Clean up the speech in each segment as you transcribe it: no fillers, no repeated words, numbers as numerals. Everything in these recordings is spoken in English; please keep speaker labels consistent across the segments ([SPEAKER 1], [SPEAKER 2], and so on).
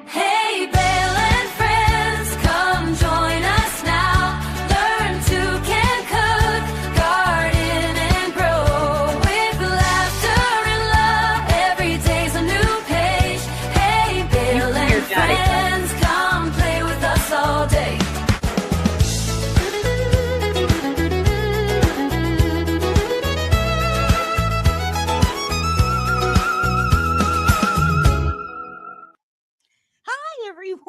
[SPEAKER 1] Hay Bale Friends, come join us now. Learn to can cook, garden and grow. With laughter and love, every day's a new page. Hay Bale and Friends, come play with us all day.
[SPEAKER 2] Hi, everyone.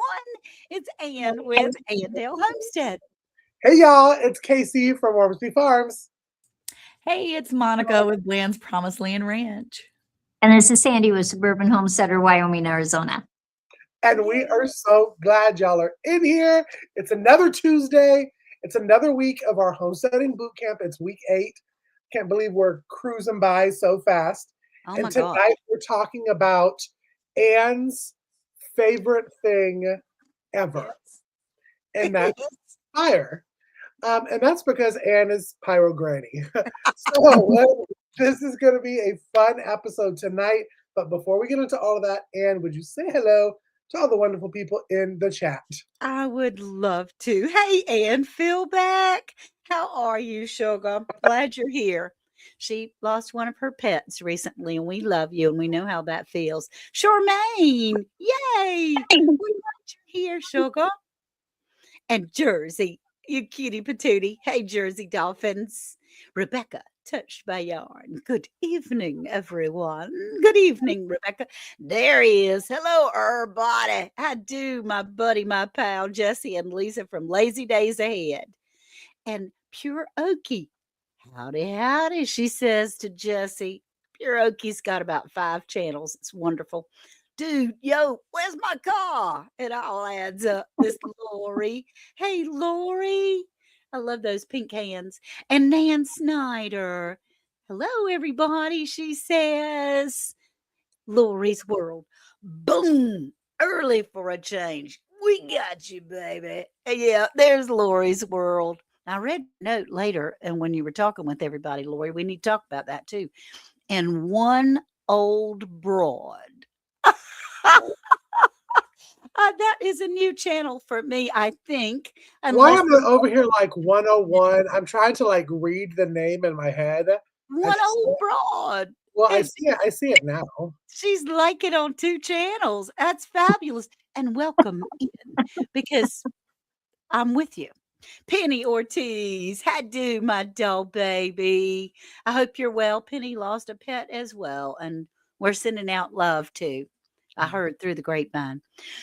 [SPEAKER 2] It's Ann with Andale Homestead.
[SPEAKER 3] Hey y'all, it's Casey from Homesteading Farms.
[SPEAKER 2] Hey, it's Monica with Bland's Promised Land Ranch.
[SPEAKER 4] And this is Sandy with Suburban Homesteader, Wyoming, Arizona.
[SPEAKER 3] And we are so glad y'all are in here. It's another Tuesday. It's another week of our Homesteading Bootcamp. It's week 8. Can't believe we're cruising by so fast.
[SPEAKER 2] Oh
[SPEAKER 3] And
[SPEAKER 2] my
[SPEAKER 3] tonight
[SPEAKER 2] God.
[SPEAKER 3] we're talking about Ann's favorite thing ever. And that's fire. And that's because Ann is Pyro Granny. So this is going to be a fun episode tonight. But before we get into all of that, Ann, would you say hello to all the wonderful people in the chat?
[SPEAKER 2] I would love to. Hey, Ann, Phil back. How are you, sugar? Glad you're here. She lost one of her pets recently, and we love you, and we know how that feels. Charmaine, yay! We're glad you're here, sugar. And Jersey, you cutie patootie. Hey, Jersey Dolphins. Rebecca, touched by yarn. Good evening, everyone. Good evening, Rebecca. There he is. Hello, everybody. I do, my buddy, my pal, Jesse and Lisa from Lazy Days Ahead. And Pure Okie. Howdy, howdy, she says to Jesse. Pure Okie's got about 5 channels. It's wonderful. Dude, yo, where's my car? It all adds up. Miss Lori. Hey, Lori. I love those pink hands. And Nan Snyder. Hello, everybody, she says. Lori's World. Boom. Early for a change. We got you, baby. Yeah, there's Lori's World. I read a note later, and when you were talking with everybody, Lori, we need to talk about that too. And one old broad. That is a new channel for me, I think.
[SPEAKER 3] Why am I over here like 101? I'm trying to like read the name in my head.
[SPEAKER 2] One old broad.
[SPEAKER 3] Well, I see it now.
[SPEAKER 2] She's like it on 2 channels. That's fabulous. And welcome in, because I'm with you. Penny Ortiz, how do, my doll baby? I hope you're well. Penny lost a pet as well, and we're sending out love too. I heard through the grapevine.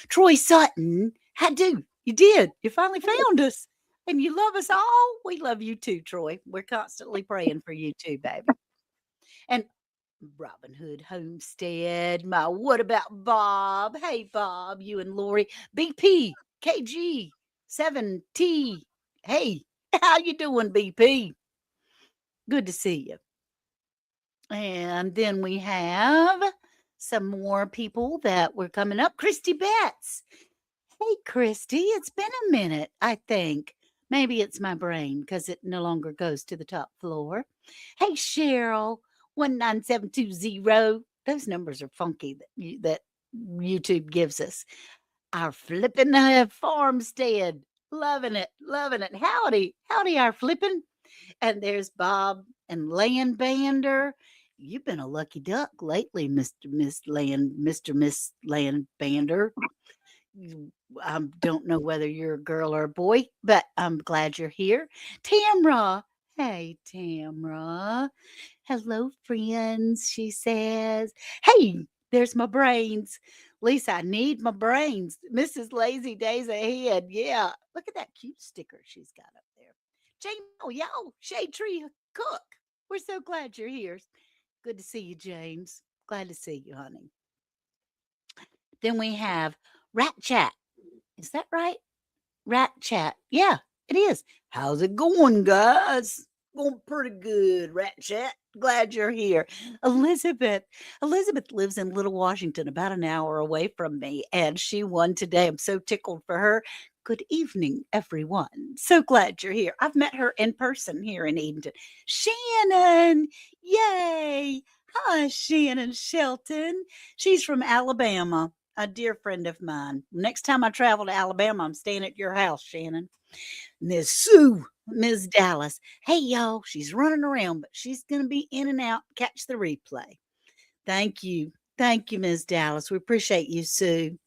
[SPEAKER 2] Troy Sutton, how do? You did. You finally found us, and you love us all. We love you too, Troy. We're constantly praying for you too, baby. And Robin Hood Homestead, my what about Bob? Hey, Bob, you and Lori. BP, KG, 7T. Hey, how you doing, BP? Good to see you. And then we have some more people that were coming up. Christy Betts. Hey, Christy, it's been a minute, I think. Maybe it's my brain because it no longer goes to the top floor. Hey, Cheryl, 19720. Those numbers are funky that YouTube gives us. Our flipping farmstead. Loving it, loving it. Howdy, howdy, our flipping. And there's Bob and Land Bander. You've been a lucky duck lately, Mr. Miss Land Bander. I don't know whether you're a girl or a boy, but I'm glad you're here. Tamra. Hey, Tamra. Hello, friends, she says. Hey, there's my brains. Lisa, I need my brains. Mrs. Lazy Days Ahead. Yeah. Look at that cute sticker she's got up there. Jane, yo, Shade Tree Cook. We're so glad you're here. Good to see you, James. Glad to see you, honey. Then we have Rat Chat. Is that right? Rat Chat. Yeah, it is. How's it going, guys? Going pretty good, Rat Chat. Glad you're here. Elizabeth. Elizabeth lives in Little Washington, about an hour away from me, and she won today. I'm so tickled for her. Good evening, everyone. So glad you're here. I've met her in person here in Edenton. Shannon. Yay. Hi, Shannon Shelton. She's from Alabama, a dear friend of mine. Next time I travel to Alabama, I'm staying at your house, Shannon. Miss Sue, Miss Dallas. Hey, y'all, she's running around, but she's going to be in and out. Catch the replay. Thank you. Thank you, Miss Dallas. We appreciate you, Sue.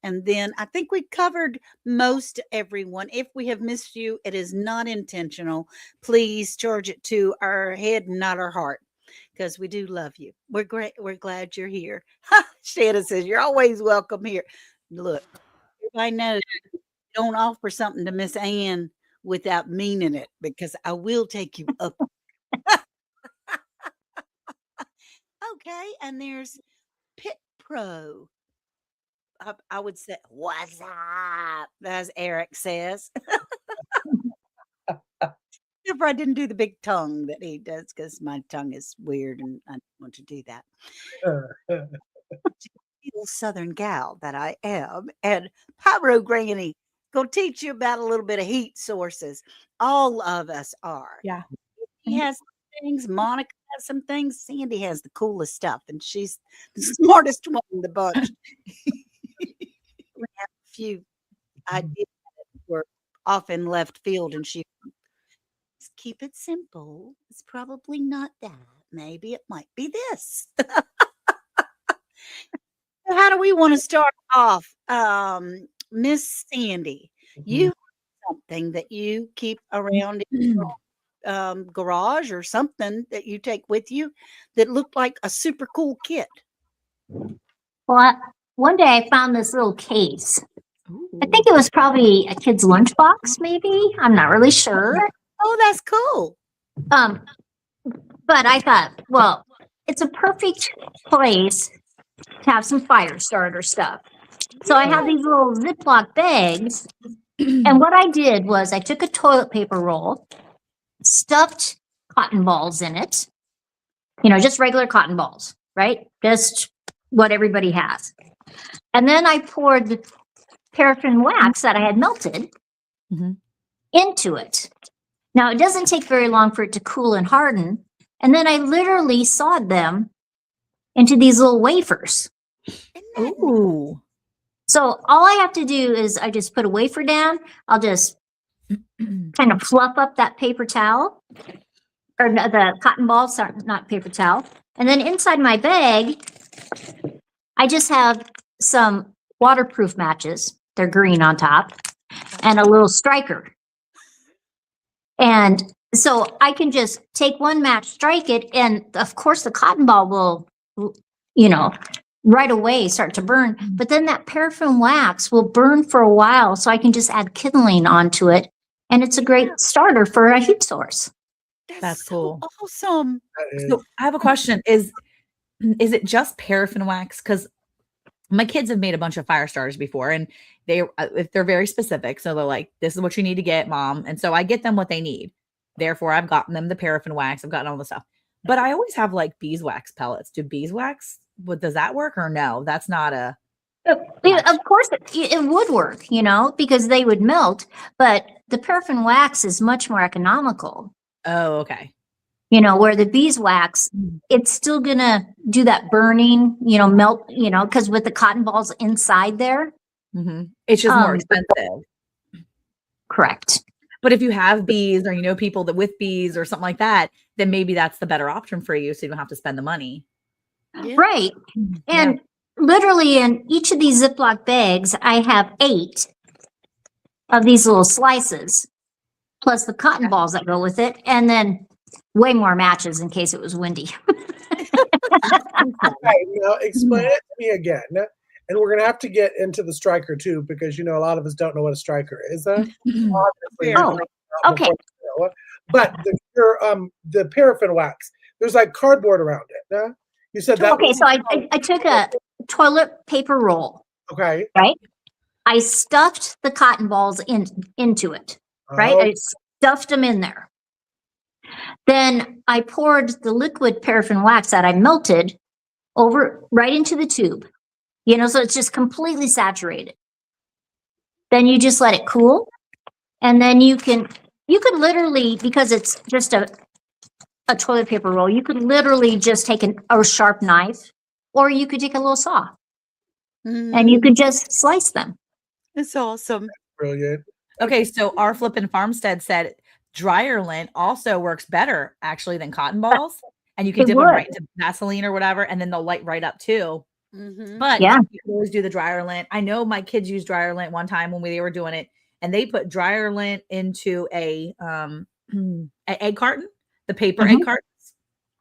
[SPEAKER 2] And then I think we covered most everyone. If we have missed you, it is not intentional. Please charge it to our head, not our heart, because we do love you. We're great. We're glad you're here. Shannon says, you're always welcome here. Look, everybody knows don't offer something to Miss Ann without meaning it, because I will take you up. Okay, and there's Pit Pro. I would say, what's up? As Eric says. If I didn't do the big tongue that he does, because my tongue is weird and I don't want to do that. Little Southern gal that I am. And Pyro Granny gonna teach you about a little bit of heat sources. All of us are.
[SPEAKER 5] Yeah.
[SPEAKER 2] He has some things. Monica has some things. Sandy has the coolest stuff, and she's the smartest one in the bunch. We have a few ideas that were off in left field, and she keep it simple. It's probably not that. Maybe it might be this. How do we want to start off? Miss Sandy, you have something that you keep around in your garage or something that you take with you that looked like a super cool kit.
[SPEAKER 4] Well, one day I found this little case. I think it was probably a kid's lunchbox, maybe. I'm not really sure.
[SPEAKER 2] Oh, that's cool.
[SPEAKER 4] But I thought, well, it's a perfect place to have some fire starter stuff. So I have these little Ziploc bags. And what I did was I took a toilet paper roll, stuffed cotton balls in it, just regular cotton balls, right? Just what everybody has. And then I poured the paraffin wax that I had melted into it. Now, it doesn't take very long for it to cool and harden. And then I literally sawed them into these little wafers.
[SPEAKER 5] Ooh.
[SPEAKER 4] So all I have to do is I just put a wafer down. I'll just kind of fluff up that paper towel or the cotton ball, sorry, not paper towel. And then inside my bag, I just have some waterproof matches. They're green on top and a little striker. And so I can just take one match, strike it, and of course the cotton ball will, right away start to burn. But then that paraffin wax will burn for a while, so I can just add kindling onto it. And it's a great starter for a heat source.
[SPEAKER 5] That's
[SPEAKER 2] so
[SPEAKER 5] cool.
[SPEAKER 2] Awesome.
[SPEAKER 5] So I have a question. Is it just paraffin wax? Because my kids have made a bunch of fire starters before, and they're very specific. So they're like, this is what you need to get, Mom. And so I get them what they need. Therefore, I've gotten them the paraffin wax. I've gotten all the stuff. But I always have like beeswax pellets. Do beeswax, does that work or no? That's not a...
[SPEAKER 4] Of course, it would work, because they would melt. But the paraffin wax is much more economical.
[SPEAKER 5] Oh, okay.
[SPEAKER 4] Where the beeswax, it's still going to do that burning, melt, because with the cotton balls inside there.
[SPEAKER 5] It's just more expensive.
[SPEAKER 4] Correct.
[SPEAKER 5] But if you have bees or people that with bees or something like that, then maybe that's the better option for you, so you don't have to spend the money.
[SPEAKER 2] Yeah.
[SPEAKER 4] Right. And literally in each of these Ziploc bags, I have 8 of these little slices, plus the cotton balls that go with it, and then way more matches in case it was windy.
[SPEAKER 3] Right, explain it to me again. And we're going to have to get into the striker too, because a lot of us don't know what a striker is. Obviously,
[SPEAKER 4] Oh, okay.
[SPEAKER 3] But the paraffin wax, there's like cardboard around it. Yeah? You said that.
[SPEAKER 4] Okay, so I took a toilet paper roll,
[SPEAKER 3] Okay.
[SPEAKER 4] right? I stuffed the cotton balls into it, right?
[SPEAKER 3] Oh,
[SPEAKER 4] I stuffed them in there. Then I poured the liquid paraffin wax that I melted right into the tube, so it's just completely saturated. Then you just let it cool. And then you could literally, because it's just a toilet paper roll, you could literally just take a sharp knife, or you could take a little saw and you could just slice them.
[SPEAKER 2] It's awesome.
[SPEAKER 3] brilliant.
[SPEAKER 5] Okay, so our flippin' farmstead said dryer lint also works better actually than cotton balls, and you can
[SPEAKER 4] It
[SPEAKER 5] dip them
[SPEAKER 4] would.
[SPEAKER 5] right into Vaseline or whatever, and then they'll light right up too.
[SPEAKER 2] Mhm.
[SPEAKER 5] But
[SPEAKER 4] Yeah.
[SPEAKER 5] you can always do the dryer lint. I know my kids used dryer lint one time when they were doing it, and they put dryer lint into a egg carton, the paper egg cartons.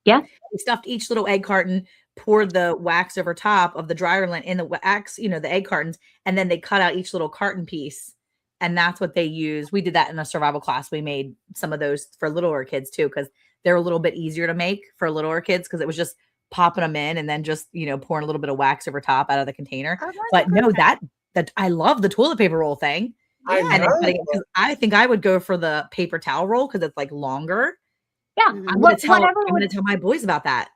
[SPEAKER 4] Yeah.
[SPEAKER 5] They stuffed each little egg carton, poured the wax over top of the dryer lint in the wax, the egg cartons, and then they cut out each little carton piece. And that's what they use. We did that in a survival class. We made some of those for littler kids too, because they're a little bit easier to make for littler kids, because it was just popping them in and then just, pouring a little bit of wax over top out of the container.
[SPEAKER 2] Oh, that's a
[SPEAKER 5] But
[SPEAKER 2] good
[SPEAKER 5] no,
[SPEAKER 2] idea.
[SPEAKER 5] that I love the toilet paper roll thing.
[SPEAKER 3] I
[SPEAKER 2] Yeah.
[SPEAKER 5] And then
[SPEAKER 3] know.
[SPEAKER 5] cutting it, 'cause I think I would go for the paper towel roll because it's like longer.
[SPEAKER 4] Yeah.
[SPEAKER 2] Mhm.
[SPEAKER 5] I'm gonna
[SPEAKER 4] Whatever
[SPEAKER 5] tell my boys about that.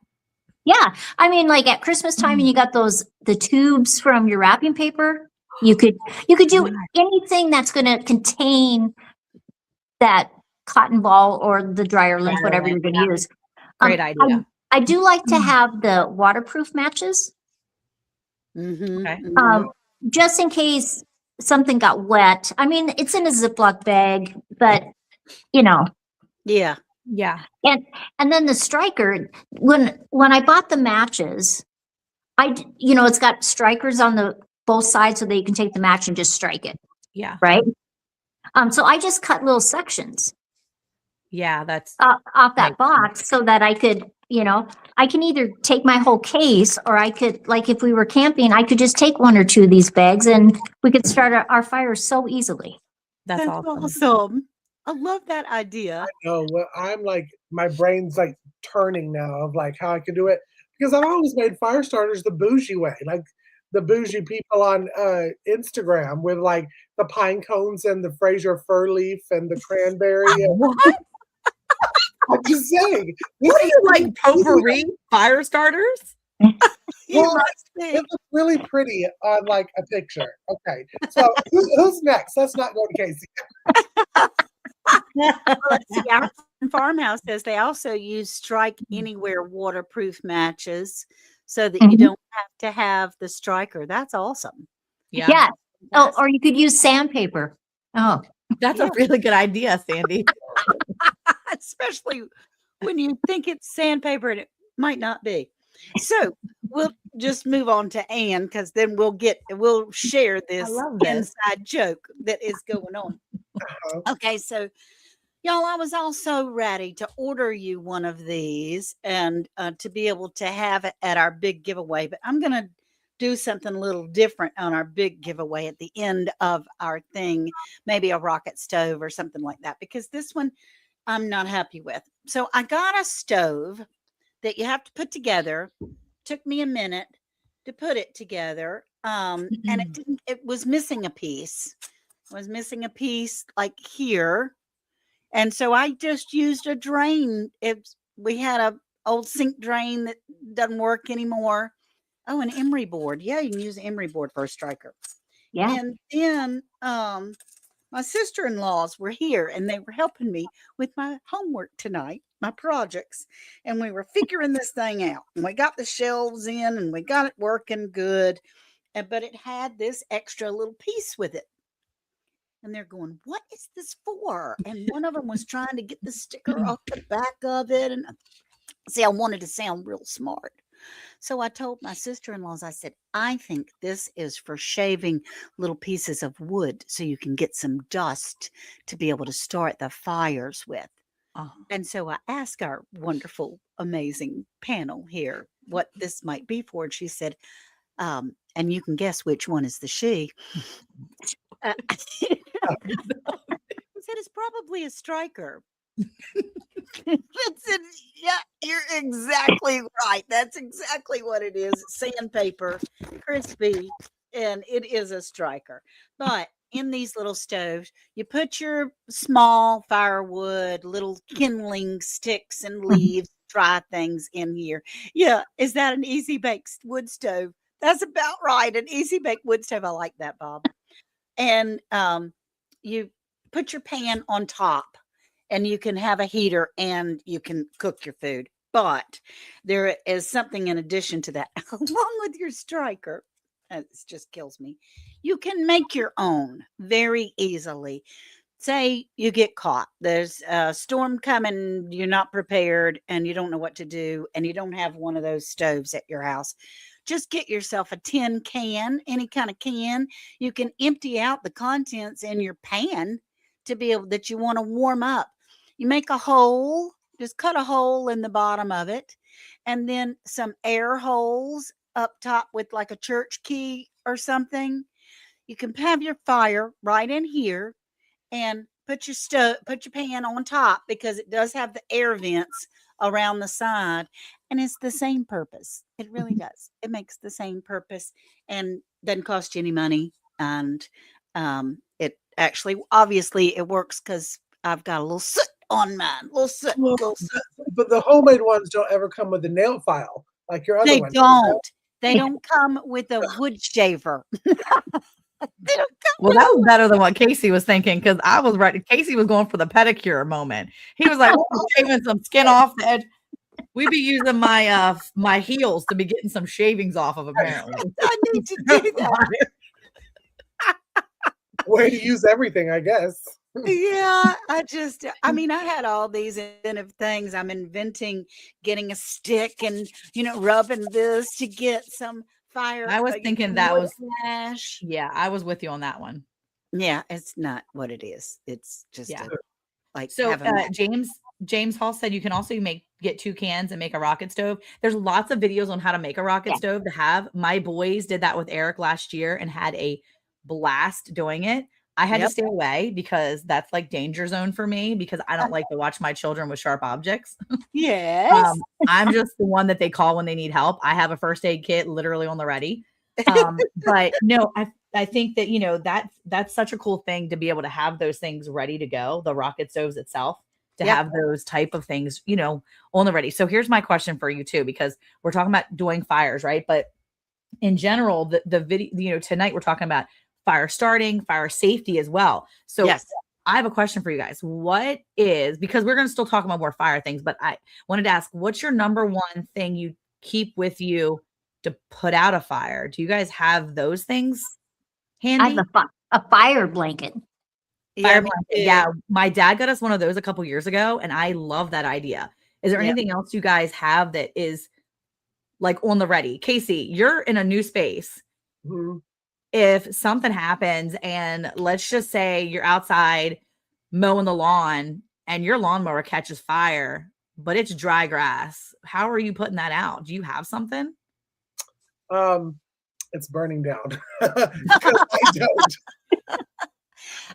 [SPEAKER 4] Yeah. I mean, like at Christmas time, and you got the tubes from your wrapping paper. You could do anything that's going to contain that cotton ball or the dryer lint,
[SPEAKER 5] Dryer
[SPEAKER 4] whatever
[SPEAKER 5] lint,
[SPEAKER 4] you're going to use.
[SPEAKER 5] Great idea.
[SPEAKER 4] I do like to have the waterproof matches,
[SPEAKER 2] Mhm.
[SPEAKER 5] Okay.
[SPEAKER 2] Mhm.
[SPEAKER 4] just in case something got wet. I mean, it's in a Ziploc bag, but
[SPEAKER 2] Yeah.
[SPEAKER 5] Yeah.
[SPEAKER 4] and then the striker. When I bought the matches, it's got strikers on the both sides so that you can take the match and just strike it,
[SPEAKER 5] Yeah.
[SPEAKER 4] right? So I just cut little sections
[SPEAKER 5] Yeah. That's
[SPEAKER 4] off that
[SPEAKER 5] Makes
[SPEAKER 4] box so that I could, I can either take my whole case, or I could, like if we were camping, I could just take one or two of these bags and we could start our fire so easily.
[SPEAKER 5] that's
[SPEAKER 2] That's
[SPEAKER 5] awesome.
[SPEAKER 2] awesome. I love that idea.
[SPEAKER 3] No, well, I'm like, my brain's like turning now of like how I could do it, because I've always made fire starters the bougie way, like the bougie people on Instagram with like the pine cones and the Fraser fir leaf and the cranberry. And
[SPEAKER 5] What?
[SPEAKER 3] I'm just saying,
[SPEAKER 5] What are you like potpourri fire starters?
[SPEAKER 2] You
[SPEAKER 3] Well,
[SPEAKER 2] must be.
[SPEAKER 3] it looks really pretty on like a picture. Okay, so who's next? Let's not go to Casey.
[SPEAKER 2] Well, let's see. Our farmhouse says they also use strike anywhere waterproof matches so that you
[SPEAKER 4] Mhm.
[SPEAKER 2] don't have to have the striker. That's awesome.
[SPEAKER 5] Yeah.
[SPEAKER 4] Yeah. Oh,
[SPEAKER 2] That's-
[SPEAKER 4] or you could use sandpaper. Oh,
[SPEAKER 5] That's
[SPEAKER 2] Yeah.
[SPEAKER 5] a really good idea, Sandy.
[SPEAKER 2] especially when you think it's sandpaper and it might not be. So we'll just move on to Anne, because then we'll share this
[SPEAKER 5] love this.
[SPEAKER 2] inside joke that is going on.
[SPEAKER 3] Uh-huh.
[SPEAKER 2] Okay, so y'all, I was also ready to order you one of these and to be able to have it at our big giveaway, but I'm going to do something a little different on our big giveaway at the end of our thing, maybe a rocket stove or something like that, because this one I'm not happy with. So I got a stove that you have to put together. Took me a minute to put it together. And it was missing a piece. It was missing a piece like here. And so I just used a drain. We had a old sink drain that doesn't work anymore. Oh, an emery board. Yeah, you can use an emery board for a striker.
[SPEAKER 4] yeah.
[SPEAKER 2] And then my sister-in-laws were here and they were helping me with my homework tonight, my projects. And we were figuring this thing out. And we got the shelves in and we got it working good. But it had this extra little piece with it. And they're going, "What is this for?" And one of them was trying to get the sticker off the back of it. And see, I wanted to sound real smart. So I told my sister-in-laws, I said, "I think this is for shaving little pieces of wood so you can get some dust to be able to start the fires with."
[SPEAKER 5] Oh,
[SPEAKER 2] And so I asked our wonderful, amazing panel here what this might be for. And she said, and you can guess which one is the she. I said, "It's probably a striker." Yeah, you're exactly right. That's exactly what it is. Sandpaper, crispy, and it is a striker. But in these little stoves, you put your small firewood, little kindling sticks and leaves, dry things in here. Yeah, is that an easy bake wood stove? That's about right. An easy bake wood stove. I like that, Bob. And you put your pan on top and you can have a heater and you can cook your food. But there is something in addition to that, along with your striker. It just kills me. You can make your own very easily. Say you get caught. There's a storm coming, you're not prepared, and you don't know what to do, and you don't have one of those stoves at your house. Just get yourself a tin can, any kind of can. You can empty out the contents in your pan to be able that you want to warm up. You make a hole, just cut a hole in the bottom of it, and then some air holes up top with like a church key or something. You can have your fire right in here and put your pan on top because it does have the air vents around the side, and it's the same purpose. It really does. It makes the same purpose and doesn't cost you any money. And it actually, obviously, it works because I've got a little soot on mine. Little soot,
[SPEAKER 3] Well,
[SPEAKER 2] little soot.
[SPEAKER 3] but the homemade ones don't ever come with a nail file like your other
[SPEAKER 2] They
[SPEAKER 3] ones.
[SPEAKER 2] don't. They don't come with a wood shaver. They don't come
[SPEAKER 5] Well,
[SPEAKER 2] with
[SPEAKER 5] that
[SPEAKER 2] a
[SPEAKER 5] was better than what Casey was thinking because I was right. Casey was going for the pedicure moment. He was like, "We're shaving some skin off the edge." We be using my heels to be getting some shavings off of apparently.
[SPEAKER 2] I need to do that.
[SPEAKER 3] Way to use everything, I guess.
[SPEAKER 2] Yeah, I mean, I had all these inventive things. I'm inventing getting a stick and, rubbing this to get some fire.
[SPEAKER 5] I was thinking
[SPEAKER 2] some
[SPEAKER 5] that
[SPEAKER 2] wood
[SPEAKER 5] was
[SPEAKER 2] ash.
[SPEAKER 5] yeah, I was with you on that one.
[SPEAKER 2] Yeah, it's not what it is. It's just
[SPEAKER 5] Yeah.
[SPEAKER 2] like
[SPEAKER 5] So
[SPEAKER 2] having that.
[SPEAKER 5] James Hall said you can also get 2 cans and make a rocket stove. There's lots of videos on how to make a rocket
[SPEAKER 4] Yeah.
[SPEAKER 5] stove to have. My boys did that with Eric last year and had a blast doing it. I had to
[SPEAKER 2] Yep.
[SPEAKER 5] stay away because that's like danger zone for me because I don't like to watch my children with sharp objects.
[SPEAKER 2] Yes.
[SPEAKER 5] I'm just the one that they call when they need help. I have a first aid kit literally on the ready. But no, I think that that's such a cool thing to be able to have those things ready to go, the rocket stoves itself, to
[SPEAKER 2] Yep.
[SPEAKER 5] have those type of things, on the ready. So here's my question for you too, because we're talking about doing fires, right? But in general, the video, tonight we're talking about fire starting, fire safety as well. So
[SPEAKER 2] Yes.
[SPEAKER 5] I have a question for you guys. Because we're going to still talk about more fire things, but I wanted to ask, what's your number one thing you keep with you to put out a fire? Do you guys have those things
[SPEAKER 4] I
[SPEAKER 5] handy?
[SPEAKER 4] have a fire blanket.
[SPEAKER 5] Fire
[SPEAKER 2] me
[SPEAKER 5] blanket.
[SPEAKER 2] too.
[SPEAKER 5] Yeah, my dad got us one of those a couple years ago, and I love that idea. Is there
[SPEAKER 2] Yep.
[SPEAKER 5] anything else you guys have that is like on the ready? Casey, you're in a new space.
[SPEAKER 3] Mhm.
[SPEAKER 5] If something happens and let's just say you're outside mowing the lawn and your lawnmower catches fire, but it's dry grass, how are you putting that out? Do you have something?
[SPEAKER 3] It's burning down. 'Cause I don't.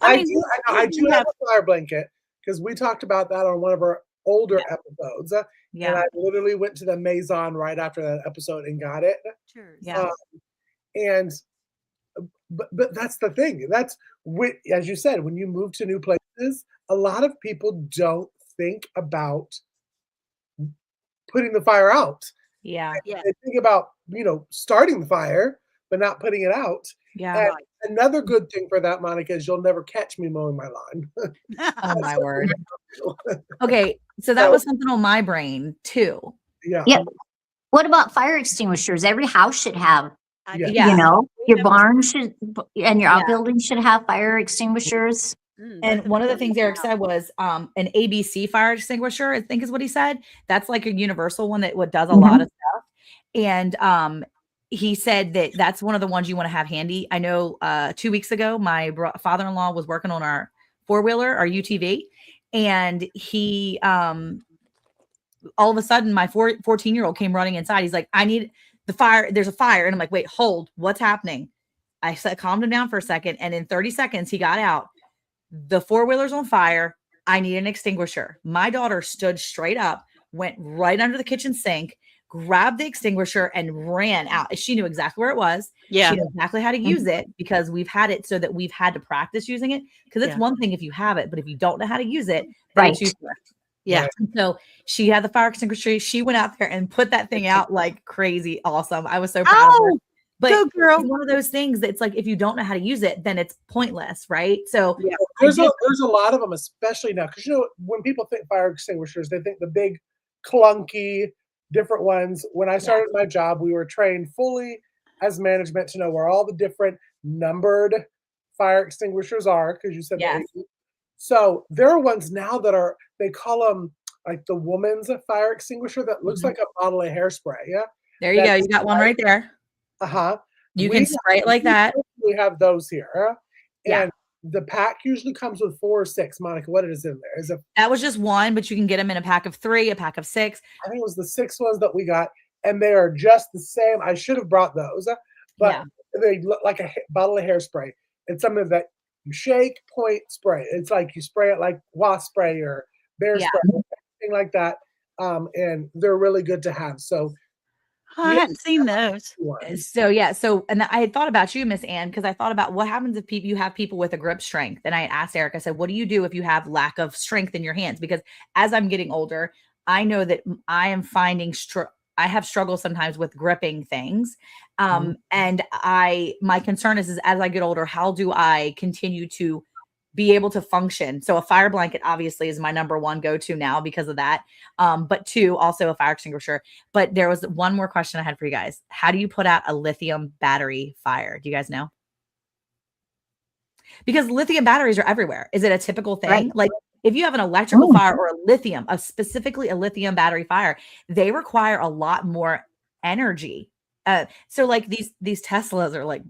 [SPEAKER 2] I
[SPEAKER 3] I
[SPEAKER 2] mean,
[SPEAKER 3] do. I do have a fire blanket because we talked about that on one of our older episodes, and
[SPEAKER 5] Yeah.
[SPEAKER 3] I literally went to the Maison right after that episode and got it.
[SPEAKER 2] pictures.
[SPEAKER 5] Yeah.
[SPEAKER 3] And but that's the thing. That's as you said, when you move to new places, a lot of people don't think about putting the fire out.
[SPEAKER 5] Yeah.
[SPEAKER 2] Yeah.
[SPEAKER 3] They think about starting the fire, but not putting it out.
[SPEAKER 5] Yeah.
[SPEAKER 3] And another good thing for that, Monica, is you'll never catch me mowing my lawn.
[SPEAKER 5] Oh my word. Okay. So that was something on my brain too.
[SPEAKER 3] Yeah.
[SPEAKER 4] Yep. What about fire extinguishers? Every house should have,
[SPEAKER 3] Yeah.
[SPEAKER 5] Yeah.
[SPEAKER 4] your barn should, and your
[SPEAKER 5] Yeah.
[SPEAKER 4] outbuilding should have fire extinguishers.
[SPEAKER 5] And one of the things Eric said was an ABC fire extinguisher, I think is what he said. That's like a universal one that does a lot of stuff. And he said that that's one of the ones you want to have handy. I know 2 weeks ago, my father-in-law was working on our 4-wheeler, our UTV, and he all of a sudden my 14-year-old came running inside. He's like, I need the fire. There's a fire. And I'm like, wait, hold, what's happening? I said, calmed him down for a second. And in 30 seconds, he got out. The 4-wheeler's on fire. I need an extinguisher. My daughter stood straight up, went right under the kitchen sink, grabbed the extinguisher and ran out. She knew exactly where it was.
[SPEAKER 2] Yeah.
[SPEAKER 5] She knew exactly how to use it because we've had it so that we've had to practice using it. Because it's
[SPEAKER 2] Yeah.
[SPEAKER 5] one thing if you have it, but if you don't know how to use it, then
[SPEAKER 4] Right.
[SPEAKER 5] it's useless.
[SPEAKER 2] Yeah.
[SPEAKER 3] Right.
[SPEAKER 5] And so she had the fire extinguisher. She went out there and put that thing out like crazy. Awesome. I was so proud of her.
[SPEAKER 2] Oh,
[SPEAKER 5] But
[SPEAKER 2] go girl.
[SPEAKER 5] it's one of those things that's like if you don't know how to use it, then it's pointless, right? So
[SPEAKER 2] Yeah.
[SPEAKER 3] There's a lot of them, especially now, because when people think fire extinguishers, they think the big, clunky, different ones. When I started my job, we were trained fully as management to know where all the different numbered fire extinguishers are, because you said
[SPEAKER 5] Yes.
[SPEAKER 3] that. So there are ones now that they call them like the woman's fire extinguisher that looks like a bottle of hairspray. Yeah.
[SPEAKER 5] there you go. You got one right there.
[SPEAKER 3] Uh-huh.
[SPEAKER 5] You can spray it like that.
[SPEAKER 3] We have those here.
[SPEAKER 5] Yeah.
[SPEAKER 3] And the pack usually comes with 4 or 6. Monica, what is in there? Is it?
[SPEAKER 5] That was just one, but you can get them in a pack of 3, a pack of 6.
[SPEAKER 3] I think it was the 6 ones that we got, and they are just the same. I should have brought those, but
[SPEAKER 5] Yeah.
[SPEAKER 3] they look like a bottle of hairspray. It's something that you shake, point, spray. It's like you spray it like wasp spray or bear
[SPEAKER 5] Yeah.
[SPEAKER 3] spray, anything like that. And they're really good to have. So
[SPEAKER 2] I hadn't seen those.
[SPEAKER 5] So yeah, and I had thought about you, Miss Ann, because I thought about what happens if you have people with a grip strength. And I asked Eric, I said, what do you do if you have lack of strength in your hands? Because as I'm getting older, I know that I am finding I have struggles sometimes with gripping things. And my concern is as I get older, how do I continue to be able to function? So a fire blanket obviously is my number one go-to now because of that. But 2, also a fire extinguisher. But there was one more question I had for you guys. How do you put out a lithium battery fire? Do you guys know? Because lithium batteries are everywhere. Is it a typical thing?
[SPEAKER 4] Right.
[SPEAKER 5] Like if you have an electrical fire or specifically a lithium battery fire, they require a lot more energy. So like these Teslas are like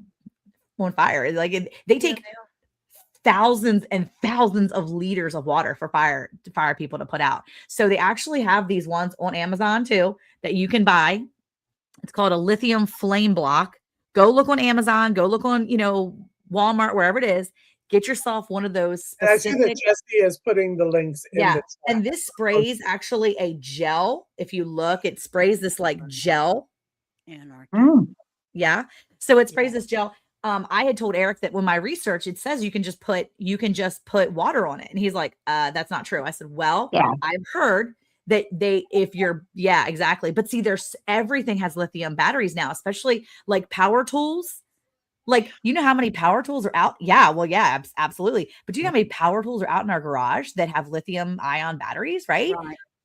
[SPEAKER 5] on fire. Like they take thousands and thousands of liters of water for fire people to put out. So they actually have these ones on Amazon too that you can buy. It's called a lithium flame block. Go look on Amazon, go look on, Walmart, wherever it is. Get yourself one of those
[SPEAKER 3] And I see that Jesse is putting the links in the chat.
[SPEAKER 5] And this sprays actually a gel. If you look, it sprays this like gel. Yeah. So it sprays this gel. I had told Eric that when my research, it says you can just put water on it. And he's like, that's not true. I said, well, I've heard that exactly. But see, everything has lithium batteries now, especially like power tools. Like, you know how many power tools are out? Yeah. Well, yeah, absolutely. But do you know how many power tools are out in our garage that have lithium ion batteries? Right.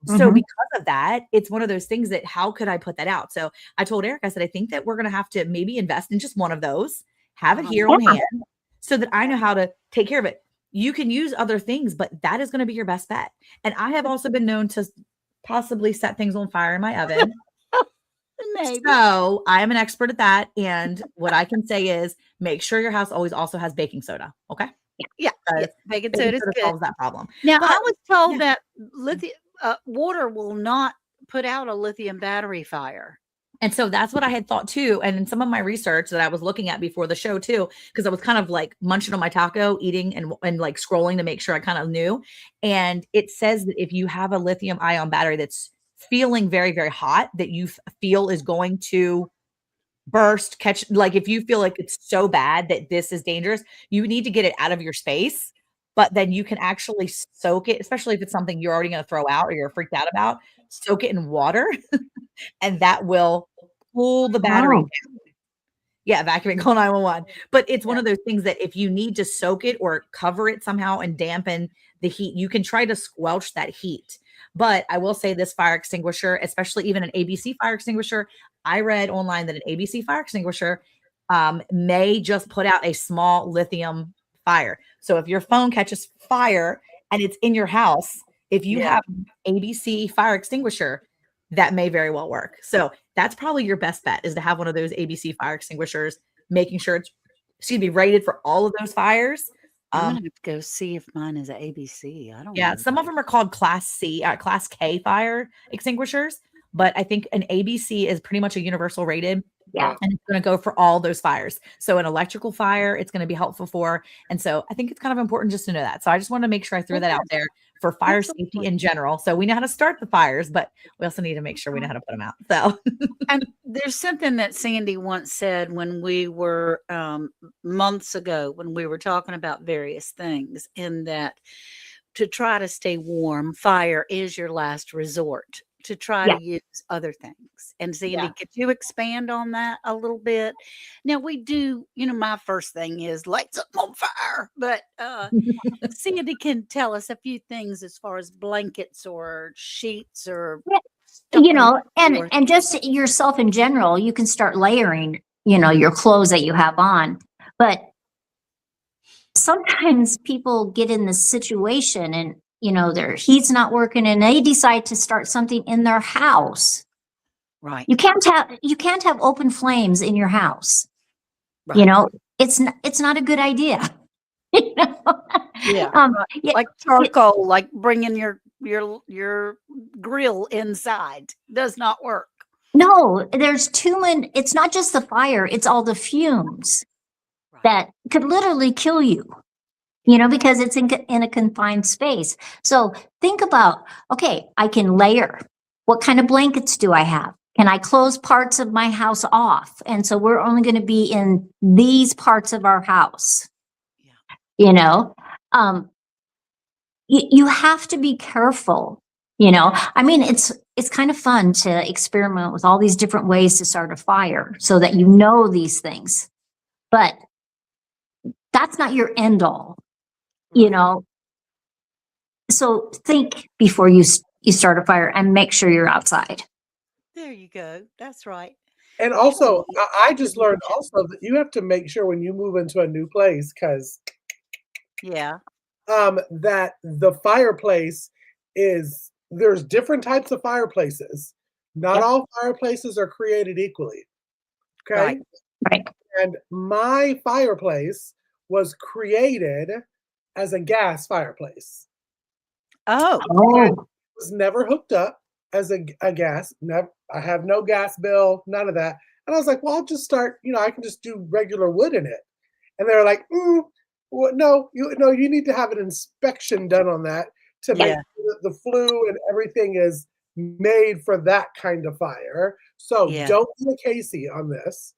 [SPEAKER 5] So because of that, it's one of those things that how could I put that out? So I told Eric, I said, I think that we're going to have to maybe invest in just one of those, have it here on hand so that I know how to take care of it. You can use other things, but that is going to be your best bet. And I have also been known to possibly set things on fire in my oven.
[SPEAKER 2] Maybe.
[SPEAKER 5] So I am an expert at that. And what I can say is make sure your house always also has baking soda. Okay.
[SPEAKER 2] Yeah. Baking soda is good.
[SPEAKER 5] Solves that problem.
[SPEAKER 2] Now, I was told that lithium water will not put out a lithium battery fire.
[SPEAKER 5] And so that's what I had thought too. And in some of my research that I was looking at before the show too, because I was kind of like munching on my taco, eating and like scrolling to make sure I kind of knew. And it says that if you have a lithium ion battery that's feeling very, very hot, that you feel is going to burst, like if you feel like it's so bad that this is dangerous, you need to get it out of your space. But then you can actually soak it, especially if it's something you're already going to throw out or you're freaked out about, soak it in water and that will cool the battery down. Yeah, vacuum it, call 911. But it's one of those things that if you need to soak it or cover it somehow and dampen the heat, you can try to squelch that heat. But I will say this fire extinguisher, especially even an ABC fire extinguisher, I read online that an ABC fire extinguisher may just put out a small lithium fire. So if your phone catches fire and it's in your house, if you have ABC fire extinguisher, that may very well work. So that's probably your best bet is to have one of those ABC fire extinguishers, making sure it's, rated for all of those fires.
[SPEAKER 2] I'm gonna have to go see if mine is an ABC. I don't know.
[SPEAKER 5] Yeah, some of them are called Class K fire extinguishers, but I think an ABC is pretty much a universal rated.
[SPEAKER 4] Yeah.
[SPEAKER 5] And it's going to go for all those fires. So an electrical fire, it's going to be helpful for. And so I think it's kind of important just to know that. So I just wanted to make sure I threw that out there for fire safety
[SPEAKER 2] Absolutely.
[SPEAKER 5] in general. So we know how to start the fires, but we also need to make sure we know how to put them out. So
[SPEAKER 2] And there's something that Sandy once said when we were months ago when we were talking about various things, in that to try to stay warm, fire is your last resort. To try
[SPEAKER 4] Yeah.
[SPEAKER 2] to use other things. And Sandy,
[SPEAKER 4] Yeah.
[SPEAKER 2] could you expand on that a little bit? Now we do, my first thing is light something on fire, but Sandy can tell us a few things as far as blankets or sheets or
[SPEAKER 4] Yeah.
[SPEAKER 2] stuff
[SPEAKER 4] You
[SPEAKER 2] on
[SPEAKER 4] know,
[SPEAKER 2] the floor.
[SPEAKER 4] and just yourself in general, you can start layering, your clothes that you have on. But sometimes people get in this situation and, their heat's not working and they decide to start something in their house.
[SPEAKER 2] Right.
[SPEAKER 4] You can't have open flames in your house.
[SPEAKER 2] Right.
[SPEAKER 4] It's not a good idea. You know?
[SPEAKER 2] Yeah.
[SPEAKER 4] Yeah,
[SPEAKER 2] Like charcoal, like bringing your grill inside does not work.
[SPEAKER 4] no, there's too many. It's not just the fire; it's all the fumes
[SPEAKER 2] Right.
[SPEAKER 4] that could literally kill you. Because it's in a confined space. So think about, okay, I can layer. What kind of blankets do I have? Can I close parts of my house off? And so we're only going to be in these parts of our house.
[SPEAKER 2] Yeah.
[SPEAKER 4] You have to be careful. I mean, it's kind of fun to experiment with all these different ways to start a fire so that these things. But that's not your end all. So think before you start a fire and make sure you're outside.
[SPEAKER 2] There you go. That's right.
[SPEAKER 3] And also, I just learned also that you have to make sure when you move into a new place, because
[SPEAKER 2] Yeah.
[SPEAKER 3] that the fireplace there's different types of fireplaces. Not
[SPEAKER 4] Yep.
[SPEAKER 3] all fireplaces are created equally. Okay.
[SPEAKER 2] Right.
[SPEAKER 4] Right.
[SPEAKER 3] And my fireplace was created as a gas fireplace.
[SPEAKER 2] Oh.
[SPEAKER 4] Oh,
[SPEAKER 3] Was never hooked up as a gas. Never, I have no gas bill, none of that. And I was like, well, I'll just start, I can just do regular wood in it. And they're like, well, no, you need to have an inspection done on that to make
[SPEAKER 2] Yeah.
[SPEAKER 3] sure that the flue and everything is made for that kind of fire. So
[SPEAKER 2] Yeah.
[SPEAKER 3] don't be a Casey on this,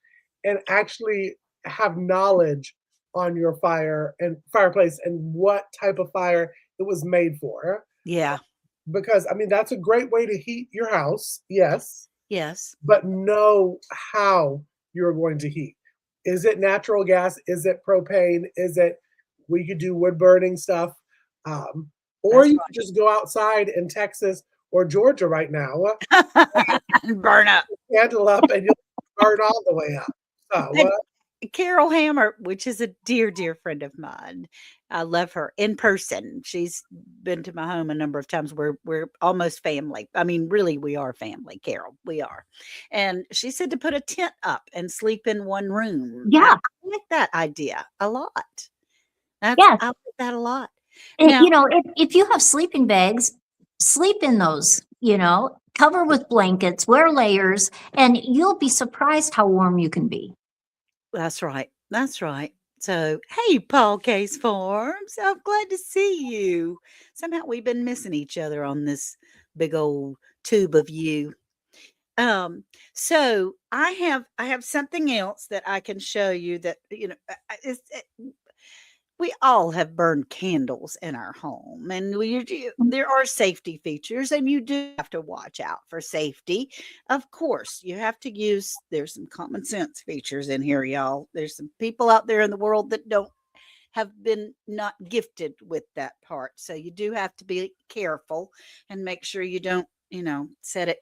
[SPEAKER 3] and actually have knowledge on your fireplace and what type of fire it was made for.
[SPEAKER 2] Yeah.
[SPEAKER 3] Because I mean, that's a great way to heat your house, yes,
[SPEAKER 2] Yes.
[SPEAKER 3] but know how you're going to heat. Is it natural gas? Is it propane? We could do wood burning stuff. Or
[SPEAKER 2] That's
[SPEAKER 3] you could just go outside in Texas or Georgia right now,
[SPEAKER 2] right. Burn up.
[SPEAKER 3] candle up, and you'll burn all the way up. So,
[SPEAKER 2] And Carol Hammer, which is a dear, dear friend of mine. I love her in person. She's been to my home a number of times. We're almost family. I mean, really, we are family, Carol. We are. And she said to put a tent up and sleep in one room. I
[SPEAKER 4] yeah.
[SPEAKER 2] like that idea a lot. I
[SPEAKER 4] Yes.
[SPEAKER 2] like that a lot.
[SPEAKER 4] And,
[SPEAKER 2] Now,
[SPEAKER 4] if you have sleeping bags, sleep in those, cover with blankets, wear layers, and you'll be surprised how warm you can be.
[SPEAKER 2] that's right. That's right. So, hey, Paul Case Farms, I'm glad to see you. Somehow we've been missing each other on this big old tube of you. Um, so I have something else that I can show you that we all have burned candles in our home, and there are safety features, and you do have to watch out for safety. Of course, you have to there's some common sense features in here, y'all. There's some people out there in the world that don't have been not gifted with that part. So you do have to be careful and make sure you don't,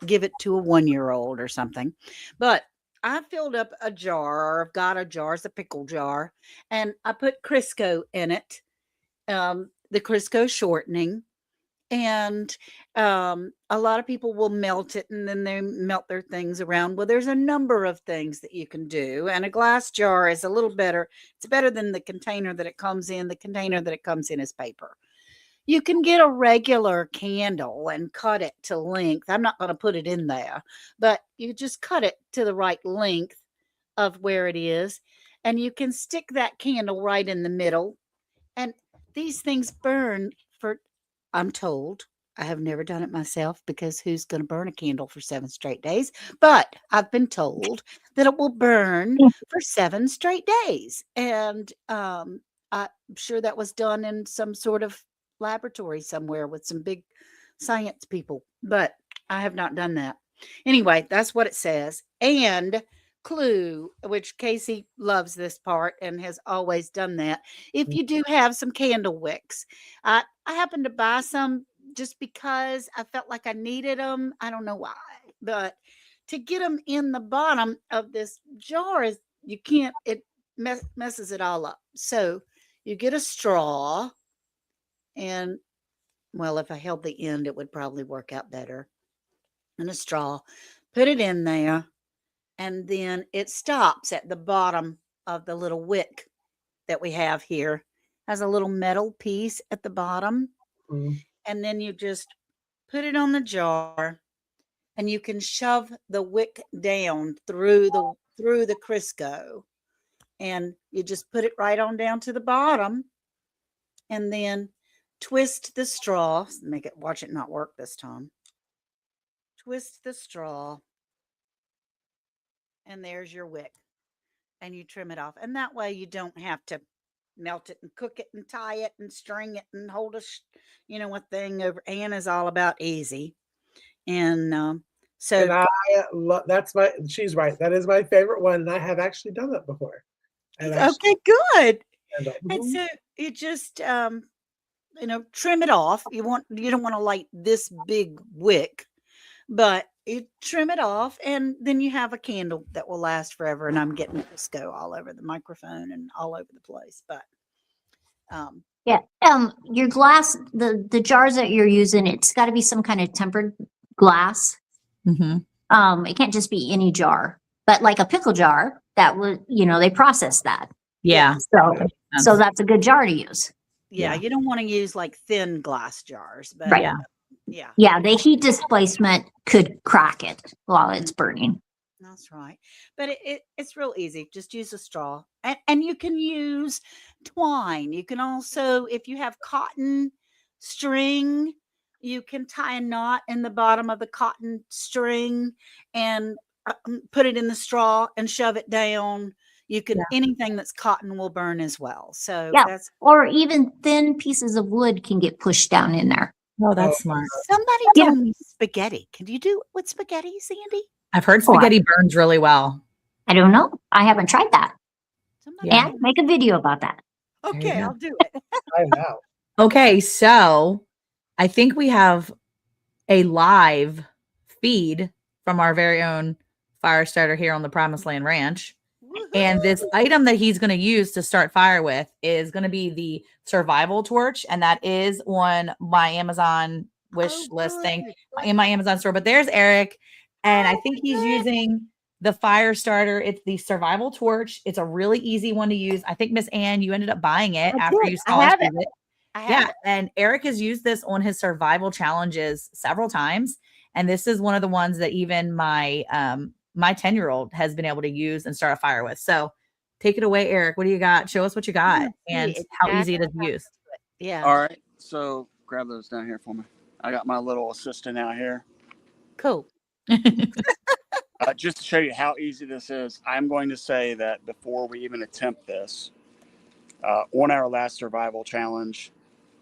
[SPEAKER 2] give it to a 1-year-old or something. But I filled up a jar, or I've got a jar, it's a pickle jar, and I put Crisco in it, the Crisco shortening. And a lot of people will melt it and then they melt their things around. Well, there's a number of things that you can do. And a glass jar is a little better. It's better than the container that it comes in. The container that it comes in is paper. You can get a regular candle and cut it to length. I'm not going to put it in there, but you just cut it to the right length of where it is. And you can stick that candle right in the middle. And these things burn for I'm told, I have never done it myself because who's going to burn a candle for 7 straight days? But I've been told that it will burn for 7 straight days. And I'm sure that was done in some sort of laboratory somewhere with some big science people, but I have not done that. Anyway, that's what it says. And clue, which Casey loves this part and has always done that. If you do have some candle wicks, I happened to buy some just because I felt like I needed them. I don't know why, but to get them in the bottom of this jar is you can't. It messes it all up. So you get a straw, and well, if I held the end, it would probably work out better. And a straw, put it in there, and then it stops at the bottom of the little wick that we have here. Has a little metal piece at the bottom,
[SPEAKER 3] Mhm.
[SPEAKER 2] and then you just put it on the jar, and you can shove the wick down through the Crisco, and you just put it right on down to the bottom, and then twist the straw. Make it watch it not work this time. Twist the straw, and there's your wick, and you trim it off, and that way you don't have to melt it and cook it and tie it and string it and hold a thing over. Anna's all about easy, and
[SPEAKER 3] And
[SPEAKER 2] so
[SPEAKER 3] I she's right. That is my favorite one. And I have actually done that before. And actually,
[SPEAKER 2] okay, good.
[SPEAKER 3] end up-
[SPEAKER 2] And so you just trim it off. You don't want to light this big wick, but you trim it off, and then you have a candle that will last forever. And I'm getting Crisco all over the microphone and all over the place, but
[SPEAKER 4] Yeah. Your glass, the jars that you're using, it's got to be some kind of tempered glass.
[SPEAKER 5] Mm-hmm.
[SPEAKER 4] It can't just be any jar, but like a pickle jar that would, they process that.
[SPEAKER 5] Yeah.
[SPEAKER 4] So that's a good jar to use.
[SPEAKER 2] yeah, you don't want to use like thin glass jars, but
[SPEAKER 4] Right.
[SPEAKER 5] Yeah.
[SPEAKER 4] Yeah. The heat displacement could crack it while it's burning.
[SPEAKER 2] That's right. But it's real easy. Just use a straw. And you can use twine. You can also, if you have cotton string, you can tie a knot in the bottom of the cotton string and put it in the straw and shove it down. You can, anything that's cotton will burn as well. So
[SPEAKER 4] Yeah. Or even thin pieces of wood can get pushed down in there.
[SPEAKER 5] Oh, that's smart.
[SPEAKER 2] Somebody
[SPEAKER 4] Yeah.
[SPEAKER 2] told me spaghetti. Can you do it with spaghetti, Sandy?
[SPEAKER 5] I've heard spaghetti burns really well.
[SPEAKER 4] I don't know. I haven't tried that.
[SPEAKER 2] Somebody
[SPEAKER 5] Yeah.
[SPEAKER 4] And make a video about that.
[SPEAKER 2] Okay,
[SPEAKER 5] go.
[SPEAKER 2] I'll do it.
[SPEAKER 3] I know.
[SPEAKER 5] Okay, so I think we have a live feed from our very own fire starter here on the Promised Land Ranch. And this item that he's going to use to start fire with is going to be the survival torch. And that is on my Amazon wish list thing in my Amazon store. But there's Eric. And I think he's using the fire starter. It's the survival torch. It's a really easy one to use. I think Miss Ann, you ended up buying it after you saw us use it. Yeah. And Eric has used this on his survival challenges several times. And this is one of the ones that even my 10-year-old has been able to use and start a fire with. So take it away, Eric. What do you got? Show us what you got and how easy it is to use.
[SPEAKER 2] Yeah.
[SPEAKER 6] All right. So grab those down here for me. I got my little assistant out here.
[SPEAKER 2] Cool.
[SPEAKER 6] Just to show you how easy this is, I'm going to say that before we even attempt this, on our last survival challenge,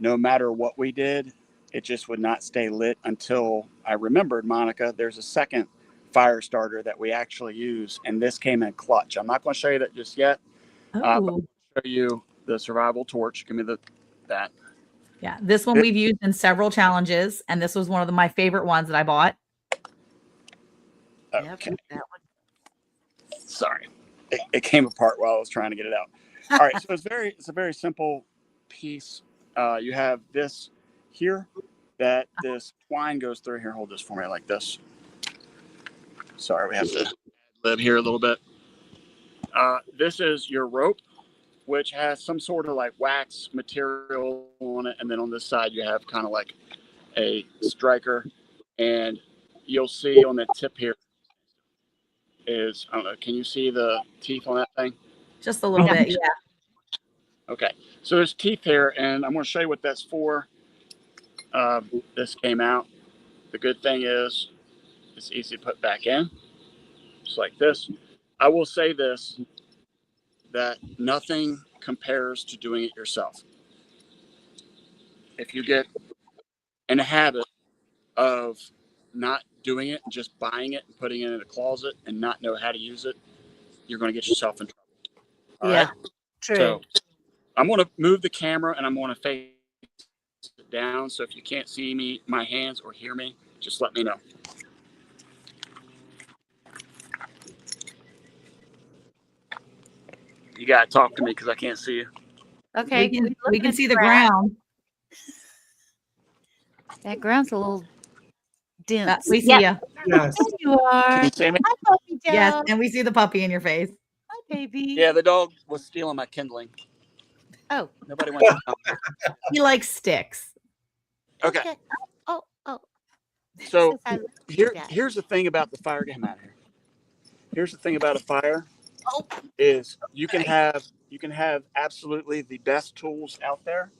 [SPEAKER 6] no matter what we did, it just would not stay lit until I remembered, Monica, there's a second fire starter that we actually use, and this came in clutch. I'm not going to show you that just yet. But I'll show you the survival torch. Give me that.
[SPEAKER 5] Yeah, this one we've used in several challenges, and this was one of my favorite ones that I bought.
[SPEAKER 6] Okay.
[SPEAKER 2] That one.
[SPEAKER 6] Sorry, it came apart while I was trying to get it out. All right, so it's a very simple piece. You have this here that this twine goes through. Here, hold this for me like this. Sorry, we have to live here a little bit. This is your rope, which has some sort of like wax material on it, and then on this side you have kind of like a striker, and you'll see on the tip here is, I don't know, can you see the teeth on that thing?
[SPEAKER 5] Just a little bit, yeah.
[SPEAKER 6] Okay, so there's teeth here, and I'm going to show you what that's for. this came out. The good thing is it's easy to put back in, just like this. I will say this, that nothing compares to doing it yourself. If you get in a habit of not doing it and just buying it and putting it in a closet and not know how to use it, you're going to get yourself in trouble. All
[SPEAKER 2] Yeah,
[SPEAKER 6] right.
[SPEAKER 2] true.
[SPEAKER 6] So I'm going to move the camera and I'm going to face it down. So if you can't see me, my hands, or hear me, just let me know. You got to talk to me because I can't see you.
[SPEAKER 2] Okay,
[SPEAKER 5] We
[SPEAKER 2] we're
[SPEAKER 5] can
[SPEAKER 2] looking at
[SPEAKER 5] see the
[SPEAKER 2] grass.
[SPEAKER 5] ground.
[SPEAKER 2] That ground's a little dense.
[SPEAKER 5] We see
[SPEAKER 4] Yep.
[SPEAKER 5] you.
[SPEAKER 3] Yes.
[SPEAKER 2] There you are.
[SPEAKER 6] Can you see me?
[SPEAKER 2] Hi, puppy dog.
[SPEAKER 5] Yes, and we see the puppy in your face.
[SPEAKER 2] Hi, baby.
[SPEAKER 6] Yeah, the dog was stealing my kindling.
[SPEAKER 2] Oh,
[SPEAKER 6] Nobody wants to know.
[SPEAKER 5] He likes sticks.
[SPEAKER 6] Okay.
[SPEAKER 2] Oh.
[SPEAKER 6] So
[SPEAKER 2] Says I love you, Dad.
[SPEAKER 6] here's the thing about the fire. Get him out of here. Here's the thing about a fire
[SPEAKER 2] Oh,
[SPEAKER 6] is you can have absolutely the best tools out there,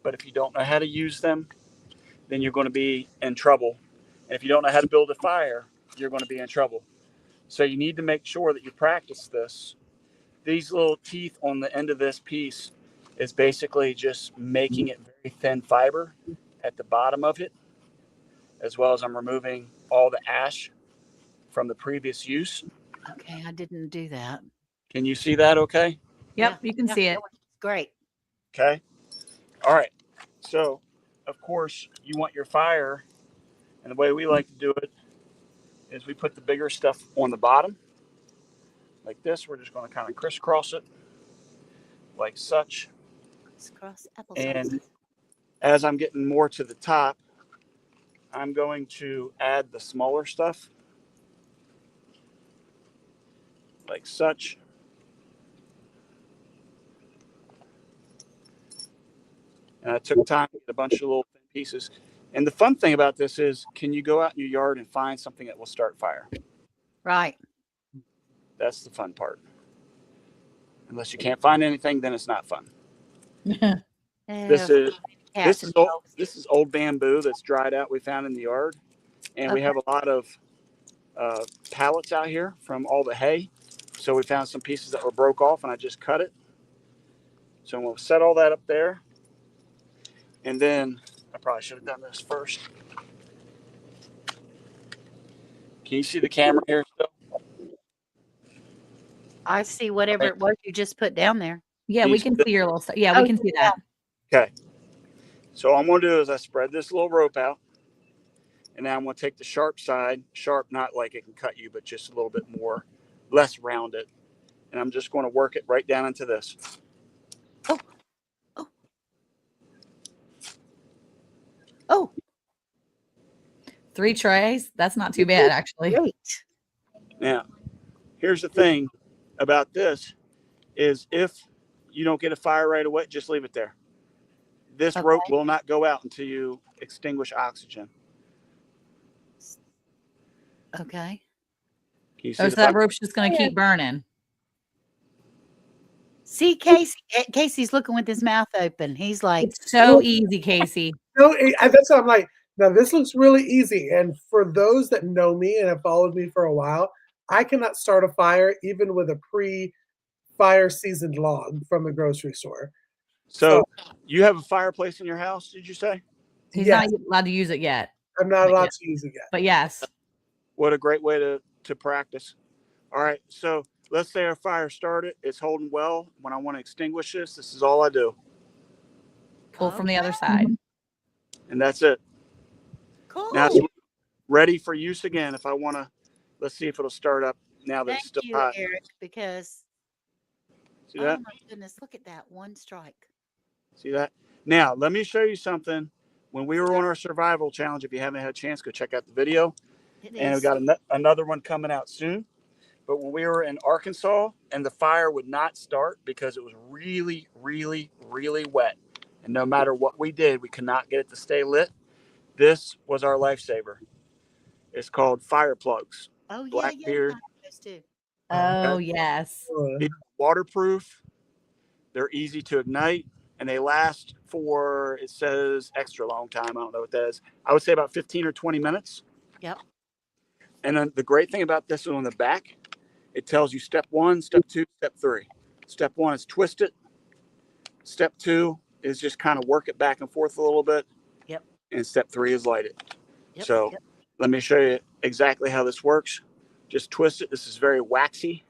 [SPEAKER 6] but if you don't know how to use them, then you're going to be in trouble. And if you don't know how to build a fire, you're going to be in trouble. So you need to make sure that you practice this. These little teeth on the end of this piece is basically just making it very thin fiber at the bottom of it, as well as I'm removing all the ash from the previous use.
[SPEAKER 2] okay. I didn't do that.
[SPEAKER 6] Can you see that okay?
[SPEAKER 5] Yep, you can see it.
[SPEAKER 2] that one's great.
[SPEAKER 6] Okay. All right. So, of course, you want your fire, and the way we like to do it is we put the bigger stuff on the bottom, like this. We're just going to kind of crisscross it, like such.
[SPEAKER 2] Crisscross applesauce.
[SPEAKER 6] And as I'm getting more to the top, I'm going to add the smaller stuff, like such. And I took time to get a bunch of little thin pieces. And the fun thing about this is, can you go out in your yard and find something that will start fire?
[SPEAKER 2] Right.
[SPEAKER 6] That's the fun part. Unless you can't find anything, then it's not fun. This is old bamboo that's dried out. We found in the yard, and we have a lot of pallets out here from all the hay. So we found some pieces that were broke off, and I just cut it. So we'll set all that up there, and then I probably should have done this first. Can you see the camera here still?
[SPEAKER 2] I see whatever it was you just put down there.
[SPEAKER 5] Yeah, we can see your little stuff. Yeah, we can see that.
[SPEAKER 6] Okay. So all I'm going to do is I spread this little rope out, and now I'm going to take the sharp side, sharp not like it can cut you, but just a little bit more, less rounded, and I'm just going to work it right down into this.
[SPEAKER 2] Oh,
[SPEAKER 5] 3 trays. That's not too bad, actually.
[SPEAKER 2] great.
[SPEAKER 6] Now, here's the thing about this is if you don't get a fire right away, just leave it there. This rope will not go out until you extinguish oxygen.
[SPEAKER 2] Okay.
[SPEAKER 6] Can you see
[SPEAKER 5] So
[SPEAKER 6] the
[SPEAKER 5] that
[SPEAKER 6] button?
[SPEAKER 5] rope's just going to keep burning.
[SPEAKER 2] See, Casey's looking with his mouth open. He's like,
[SPEAKER 5] It's so easy, Casey.
[SPEAKER 3] No, that's what I'm like. Now this looks really easy, and for those that know me and have followed me for a while, I cannot start a fire even with a pre-fire seasoned log from the grocery store.
[SPEAKER 6] So you have a fireplace in your house, did you say?
[SPEAKER 5] He's
[SPEAKER 3] Yes.
[SPEAKER 5] not allowed to use it yet.
[SPEAKER 3] I'm not allowed to use it yet.
[SPEAKER 5] But yes.
[SPEAKER 6] What a great way to practice. All right, so let's say our fire started. It's holding well. When I want to extinguish this is all I do.
[SPEAKER 5] Pull from the other side.
[SPEAKER 6] And that's it.
[SPEAKER 2] cool.
[SPEAKER 6] Now it's ready for use again. If I want to, let's see if it'll start up now that
[SPEAKER 2] Thank
[SPEAKER 6] it's still
[SPEAKER 2] you,
[SPEAKER 6] hot.
[SPEAKER 2] Eric, because
[SPEAKER 6] See that?
[SPEAKER 2] oh my goodness, look at that one strike.
[SPEAKER 6] See that? Now, let me show you something. When we were on our survival challenge, if you haven't had a chance, go check out the video.
[SPEAKER 2] It
[SPEAKER 6] And we
[SPEAKER 2] is.
[SPEAKER 6] got another one coming out soon. But when we were in Arkansas and the fire would not start because it was really, really, really wet. And no matter what we did, we could not get it to stay lit. This was our lifesaver. It's called fire plugs.
[SPEAKER 2] Oh yeah,
[SPEAKER 6] Blackbeard.
[SPEAKER 2] I like those too.
[SPEAKER 5] Oh, yes.
[SPEAKER 6] Waterproof. They're easy to ignite. and they last for, it says extra long time. I don't know what that is. I would say about 15 or 20 minutes.
[SPEAKER 2] Yep.
[SPEAKER 6] And then the great thing about this one on the back, it tells you step 1, step 2, step 3. Step 1 is twist it. Step 2 is just kind of work it back and forth a little bit.
[SPEAKER 2] Yep.
[SPEAKER 6] And step 3 is light it.
[SPEAKER 2] Yep.
[SPEAKER 6] So
[SPEAKER 2] Yep.
[SPEAKER 6] let me show you exactly how this works. Just twist it. This is very waxy.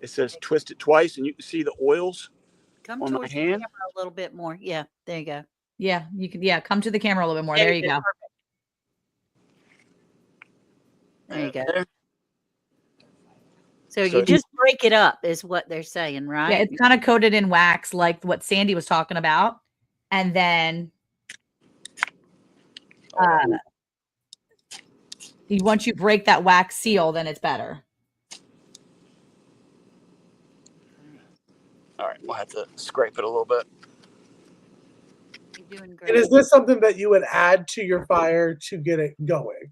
[SPEAKER 6] It says twist it twice, and you can see the oils
[SPEAKER 2] Come
[SPEAKER 6] on my
[SPEAKER 2] towards the
[SPEAKER 6] hand.
[SPEAKER 2] camera a little bit more. Yeah, there you go.
[SPEAKER 5] Yeah, you can. Yeah, come to the camera a little bit more. There you go.
[SPEAKER 2] There you go.
[SPEAKER 6] There.
[SPEAKER 2] So
[SPEAKER 6] So-
[SPEAKER 2] you just break it up, is what they're saying, right?
[SPEAKER 5] Yeah, it's kind of coated in wax, like what Sandy was talking about, and then once you break that wax seal, then it's better.
[SPEAKER 6] All right, we'll have to scrape it a little bit.
[SPEAKER 2] You're doing
[SPEAKER 3] And
[SPEAKER 2] great.
[SPEAKER 3] is this something that you would add to your fire to get it going?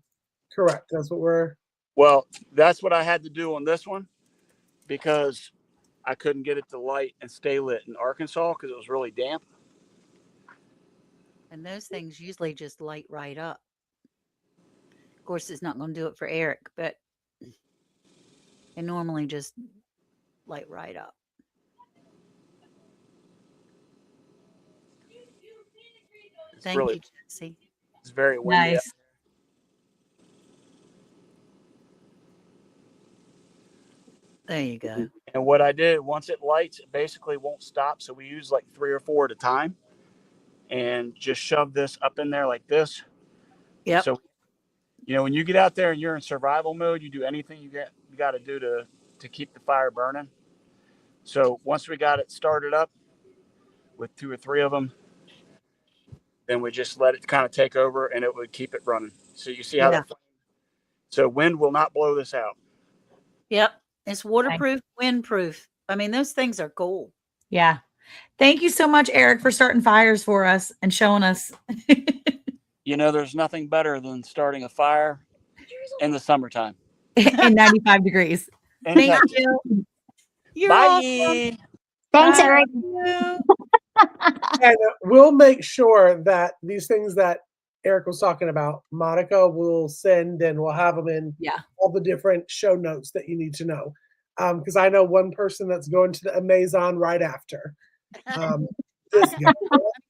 [SPEAKER 3] Correct. That's what we're.
[SPEAKER 6] Well, that's what I had to do on this one because I couldn't get it to light and stay lit in Arkansas because it was really damp.
[SPEAKER 2] And those things usually just light right up. Of course, it's not going to do it for Eric, but they normally just light right up.
[SPEAKER 6] It's
[SPEAKER 2] Thank
[SPEAKER 6] really,
[SPEAKER 2] you, Jesse.
[SPEAKER 6] it's very windy.
[SPEAKER 5] Nice.
[SPEAKER 2] There you go.
[SPEAKER 6] And what I did, once it lights, it basically won't stop. So we use like 3 or 4 at a time and just shove this up in there like this.
[SPEAKER 2] Yep.
[SPEAKER 6] So, you know, when you get out there and you're in survival mode, you do anything you got to do to keep the fire burning. So once we got it started up with 2 or 3 of them, then we just let it kind of take over and it would keep it running. So you see how
[SPEAKER 2] Yeah.
[SPEAKER 6] so wind will not blow this out.
[SPEAKER 2] Yep. It's waterproof, windproof. I mean, those things are cool.
[SPEAKER 5] Yeah. Thank you so much, Eric, for starting fires for us and showing us.
[SPEAKER 6] You know, there's nothing better than starting a fire in the summertime.
[SPEAKER 5] In 95 degrees.
[SPEAKER 6] In
[SPEAKER 5] Thank
[SPEAKER 6] Texas.
[SPEAKER 5] you.
[SPEAKER 2] You're
[SPEAKER 6] Bye.
[SPEAKER 2] awesome.
[SPEAKER 4] Thanks,
[SPEAKER 5] Bye.
[SPEAKER 4] Eric.
[SPEAKER 3] And we'll make sure that these things that Eric was talking about, Monica will send and we'll have them in
[SPEAKER 5] Yeah.
[SPEAKER 3] all the different show notes that you need to know. Because I know one person that's going to the Amazon right after. This guy.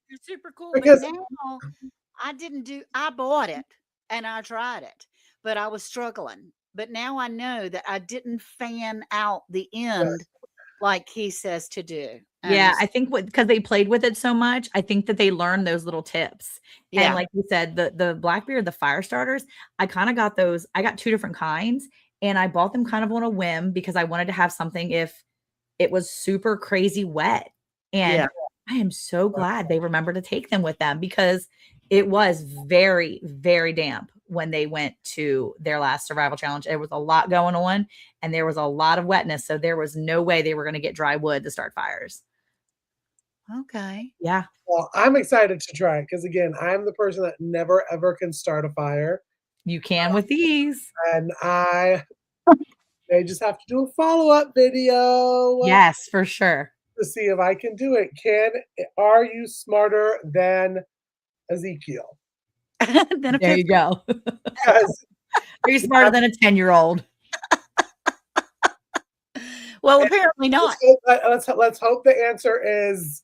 [SPEAKER 2] You're super cool.
[SPEAKER 3] Because-
[SPEAKER 2] but now I bought it and I tried it, but I was struggling. But now I know that I didn't fan out the end like he says to do. And
[SPEAKER 5] Yeah, I think because they played with it so much, I think that they learned those little tips.
[SPEAKER 2] yeah.
[SPEAKER 5] And like you said, the Blackbeard, the fire starters, I kind of got those. I got 2 different kinds, and I bought them kind of on a whim because I wanted to have something if it was super crazy wet. And
[SPEAKER 2] Yeah.
[SPEAKER 5] I am so glad they remembered to take them with them because it was very, very damp when they went to their last survival challenge. There was a lot going on and there was a lot of wetness. So there was no way they were going to get dry wood to start fires.
[SPEAKER 2] Okay.
[SPEAKER 5] Yeah.
[SPEAKER 3] Well, I'm excited to try it because, again, I'm the person that never, ever can start a fire.
[SPEAKER 5] You can with these.
[SPEAKER 3] And I may just have to do a follow-up video.
[SPEAKER 5] Yes, for sure.
[SPEAKER 3] To see if I can do it. Are you smarter than Ezekiel?
[SPEAKER 2] Then a
[SPEAKER 5] There you go.
[SPEAKER 3] Because
[SPEAKER 5] Are you smarter than a 10-year-old?
[SPEAKER 2] well, apparently not.
[SPEAKER 3] let's hope the answer is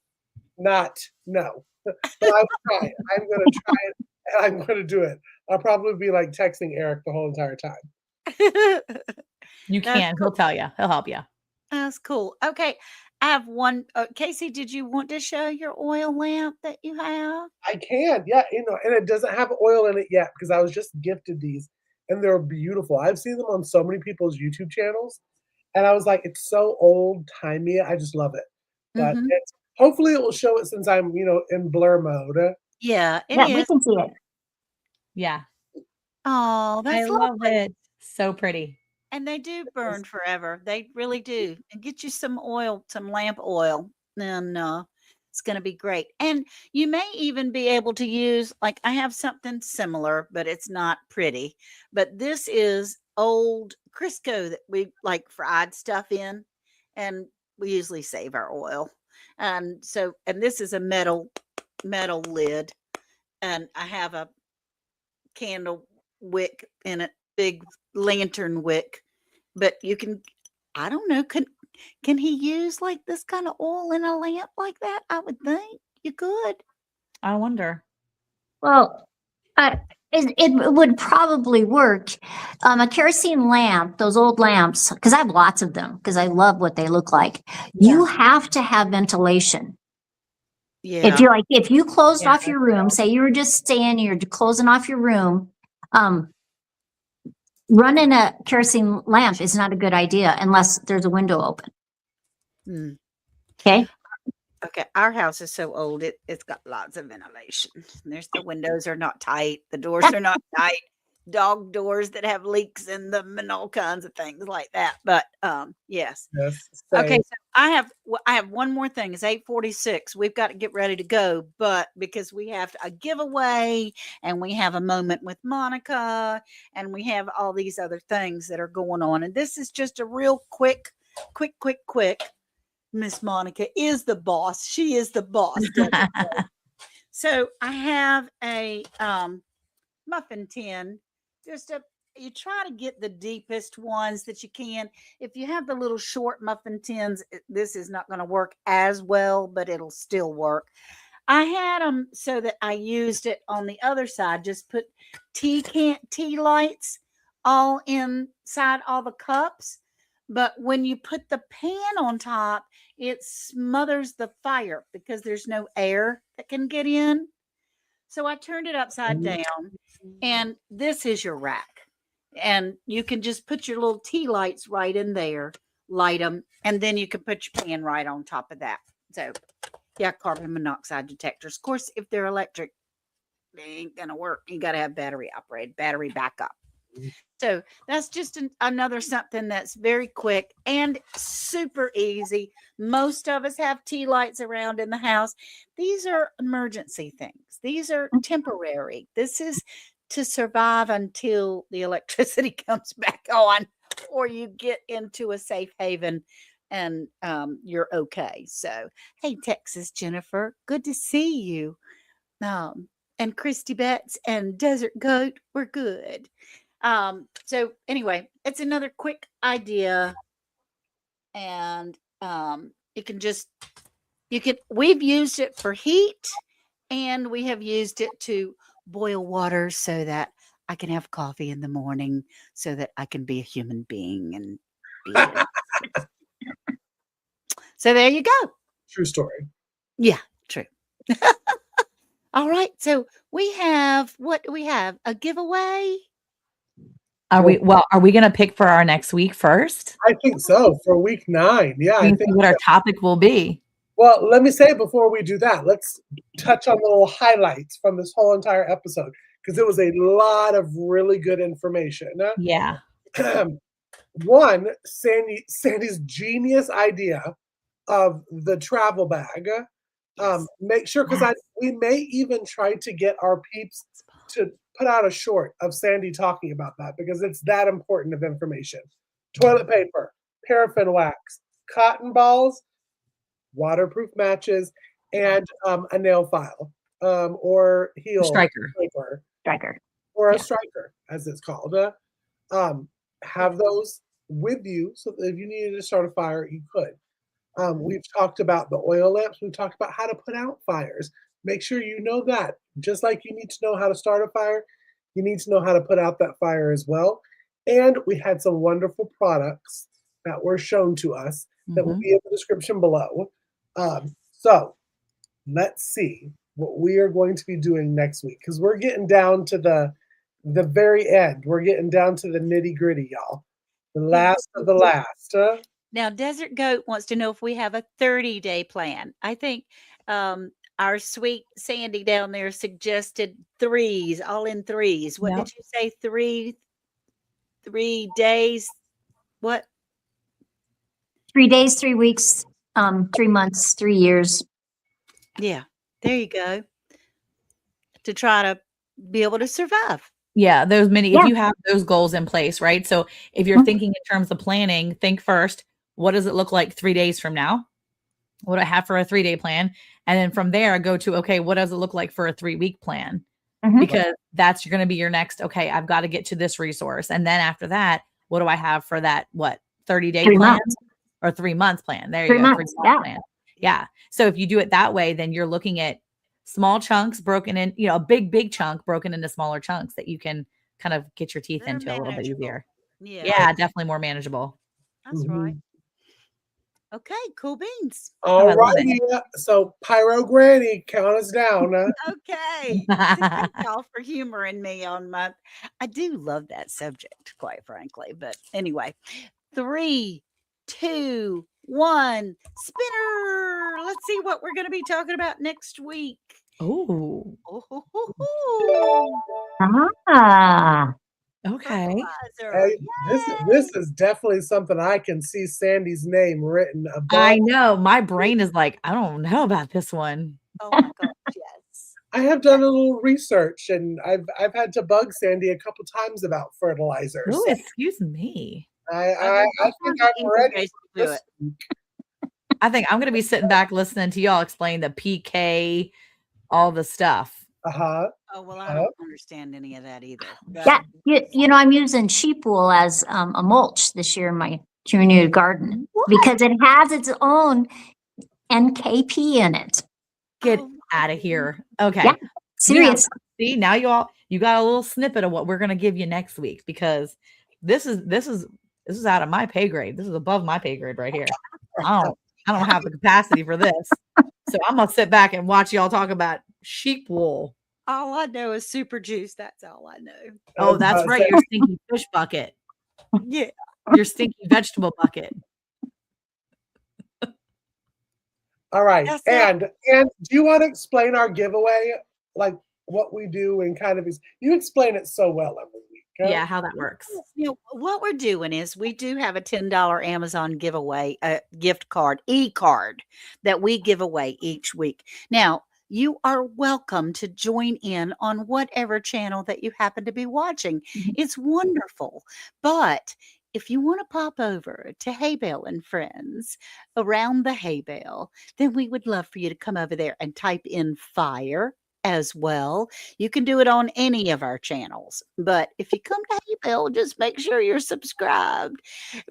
[SPEAKER 3] not no. But I will try it. I'm going to try it and I'm going to do it. I'll probably be like texting Eric the whole entire time.
[SPEAKER 5] You
[SPEAKER 2] That's
[SPEAKER 5] can. He'll tell you. He'll help you.
[SPEAKER 2] That's cool. Okay. I have one. Casey, did you want to show your oil lamp that you have?
[SPEAKER 3] I can, yeah, and it doesn't have oil in it yet because I was just gifted these and they're beautiful. I've seen them on so many people's YouTube channels and I was like, it's so old timey. I just love it. But
[SPEAKER 2] Mhm.
[SPEAKER 3] hopefully it will show it since I'm, in blur mode.
[SPEAKER 2] Yeah, it
[SPEAKER 4] Yeah, we
[SPEAKER 2] is.
[SPEAKER 4] can see it.
[SPEAKER 5] Yeah.
[SPEAKER 2] Oh,
[SPEAKER 5] I
[SPEAKER 2] that's
[SPEAKER 5] love
[SPEAKER 2] lovely.
[SPEAKER 5] it. So pretty.
[SPEAKER 2] And they do burn forever. They really do. And get you some oil, some lamp oil, then it's going to be great. And you may even be able to use, like, I have something similar, but it's not pretty. But this is old Crisco that we like fried stuff in, and we usually save our oil. And this is a metal lid, and I have a candle wick in it, big lantern wick. But you can, I don't know, can he use like this kind of oil in a lamp like that? I would think you could.
[SPEAKER 5] I wonder.
[SPEAKER 4] Well, it would probably work. A kerosene lamp, those old lamps, because I have lots of them, because I love what they look like. You have to have ventilation.
[SPEAKER 2] Yeah.
[SPEAKER 4] If you closed off your room, say you were just staying, you're closing off your room, running a kerosene lamp is not a good idea unless there's a window open.
[SPEAKER 2] Mm.
[SPEAKER 4] Okay.
[SPEAKER 2] Okay, our house is so old, it's got lots of ventilation. The windows are not tight, the doors are not tight, dog doors that have leaks in them and all kinds of things like that. But yes.
[SPEAKER 3] Yes.
[SPEAKER 2] Okay,
[SPEAKER 3] same.
[SPEAKER 2] so I have one more thing. It's 8:46. We've got to get ready to go, but because we have a giveaway and we have a moment with Monica and we have all these other things that are going on. And this is just a real quick. Miss Monica is the boss. She is the boss. So I have a muffin tin. You try to get the deepest ones that you can. If you have the little short muffin tins, this is not going to work as well, but it'll still work. I had them so that I used it on the other side. Just put tea lights all inside all the cups. But when you put the pan on top, it smothers the fire because there's no air that can get in. So I turned it upside down, and this is your rack. And you can just put your little tea lights right in there, light them, and then you can put your pan right on top of that. So, yeah, carbon monoxide detectors. Of course, if they're electric, they ain't going to work. You got to have battery backup. So that's just another something that's very quick and super easy. Most of us have tea lights around in the house. These are emergency things. These are temporary. This is to survive until the electricity comes back on or you get into a safe haven and you're okay. So, hey, Texas Jennifer, good to see you. And Christy Betts and Desert Goat, we're good. So anyway, it's another quick idea, and we've used it for heat, and we have used it to boil water so that I can have coffee in the morning so that I can be a human being and be So there you go.
[SPEAKER 3] True story.
[SPEAKER 2] Yeah, true. All right. So what do we have? A giveaway?
[SPEAKER 5] Are we going to pick for our next week first?
[SPEAKER 3] I think so, for week 9. Yeah, I think
[SPEAKER 5] what our topic will be.
[SPEAKER 3] Well, let me say before we do that, let's touch on the little highlights from this whole entire episode, because it was a lot of really good information.
[SPEAKER 5] Yeah.
[SPEAKER 3] One, Sandy's genius idea of the travel bag. Make sure, because we may even try to get our peeps to put out a short of Sandy talking about that, because it's that important of information. Toilet paper, paraffin wax, cotton balls, waterproof matches, and a nail file or heel
[SPEAKER 5] striker,
[SPEAKER 3] or a striker, as it's called. Have those with you so that if you needed to start a fire, you could. We've talked about the oil lamps. We've talked about how to put out fires. Make sure you know that. Just like you need to know how to start a fire, you need to know how to put out that fire as well. And we had some wonderful products that were shown to us that will be in the description below. So let's see what we are going to be doing next week, because we're getting down to the very end. We're getting down to the nitty gritty, y'all. The last of the last.
[SPEAKER 2] Now, Desert Goat wants to know if we have a 30-day plan. I think our sweet Sandy down there suggested 3s, all in 3s. What did you say? 3 days? What?
[SPEAKER 4] 3 days, 3 weeks, 3 months, 3 years.
[SPEAKER 2] Yeah, there you go. To try to be able to survive.
[SPEAKER 5] Yeah, if you have those goals in place, right? So if you're thinking in terms of planning, think first, what does it look like 3 days from now? what do I have for a 3-day plan? And then from there, I go to, okay, what does it look like for a 3-week plan?
[SPEAKER 4] Mhm.
[SPEAKER 5] Because that's going to be your next, okay, I've got to get to this resource. And then after that, what do I have for that, 30-day
[SPEAKER 4] 3
[SPEAKER 5] plan
[SPEAKER 4] months.
[SPEAKER 5] or 3 months plan? There
[SPEAKER 4] 3
[SPEAKER 5] you go.
[SPEAKER 4] months,
[SPEAKER 5] 3 month
[SPEAKER 4] yeah.
[SPEAKER 5] plan. Yeah. So if you do it that way, then you're looking at small chunks broken in, a big chunk broken into smaller chunks that you can kind of get your teeth
[SPEAKER 2] They're
[SPEAKER 5] into a little bit
[SPEAKER 2] manageable.
[SPEAKER 5] easier.
[SPEAKER 2] Yeah,
[SPEAKER 5] Yeah, definitely more manageable.
[SPEAKER 2] that's right.
[SPEAKER 3] Mhm.
[SPEAKER 2] Okay, cool beans.
[SPEAKER 5] Oh, I
[SPEAKER 3] All
[SPEAKER 5] love
[SPEAKER 3] righty. So Pyro Granny, count us down.
[SPEAKER 2] Okay. So thank y'all for humoring me on my. I do love that subject, quite frankly. But anyway, 3, 2, 1, spinner. Let's see what we're going to be talking about next week.
[SPEAKER 5] Oh,
[SPEAKER 4] Ah,
[SPEAKER 5] okay.
[SPEAKER 2] Fertilizer.
[SPEAKER 3] Hey, this is definitely something I can see Sandy's name written above.
[SPEAKER 5] I know. My brain is like, I don't know about this one.
[SPEAKER 2] Oh my gosh, yes.
[SPEAKER 3] I have done a little research, and I've had to bug Sandy a couple times about fertilizers.
[SPEAKER 5] Oh, excuse me.
[SPEAKER 3] I think I'm ready for
[SPEAKER 2] to do
[SPEAKER 3] this.
[SPEAKER 2] it.
[SPEAKER 5] I think I'm going to be sitting back listening to y'all explain the PK, all the stuff.
[SPEAKER 3] Uh-huh.
[SPEAKER 2] Oh well, I don't understand any of that either. But
[SPEAKER 4] yeah. You know, I'm using sheep wool as a mulch this year in my community garden because it has its own NKP in it.
[SPEAKER 5] Get
[SPEAKER 2] Oh,
[SPEAKER 5] out of here. Okay.
[SPEAKER 4] Yeah, serious.
[SPEAKER 5] See, now you got a little snippet of what we're going to give you next week, because this is out of my pay grade. This is above my pay grade right here. I don't have the capacity for this. So I'm going to sit back and watch y'all talk about sheep wool.
[SPEAKER 2] all I know is super juice. That's all I know.
[SPEAKER 5] Oh, that's right. Your stinky fish bucket.
[SPEAKER 2] Yeah.
[SPEAKER 5] Your stinky vegetable bucket.
[SPEAKER 3] All right.
[SPEAKER 2] That's it.
[SPEAKER 3] And do you want to explain our giveaway? Like what we do and kind of you explain it so well every week. Huh?
[SPEAKER 5] Yeah, how that works.
[SPEAKER 2] You know, what we're doing is we do have a $10 Amazon giveaway, a gift card, e-card that we give away each week. Now, you are welcome to join in on whatever channel that you happen to be watching. It's wonderful. But if you want to pop over to Hay Bale and Friends around the hay bale, then we would love for you to come over there and type in fire as well. You can do it on any of our channels. But if you come to Hay Bale, just make sure you're subscribed,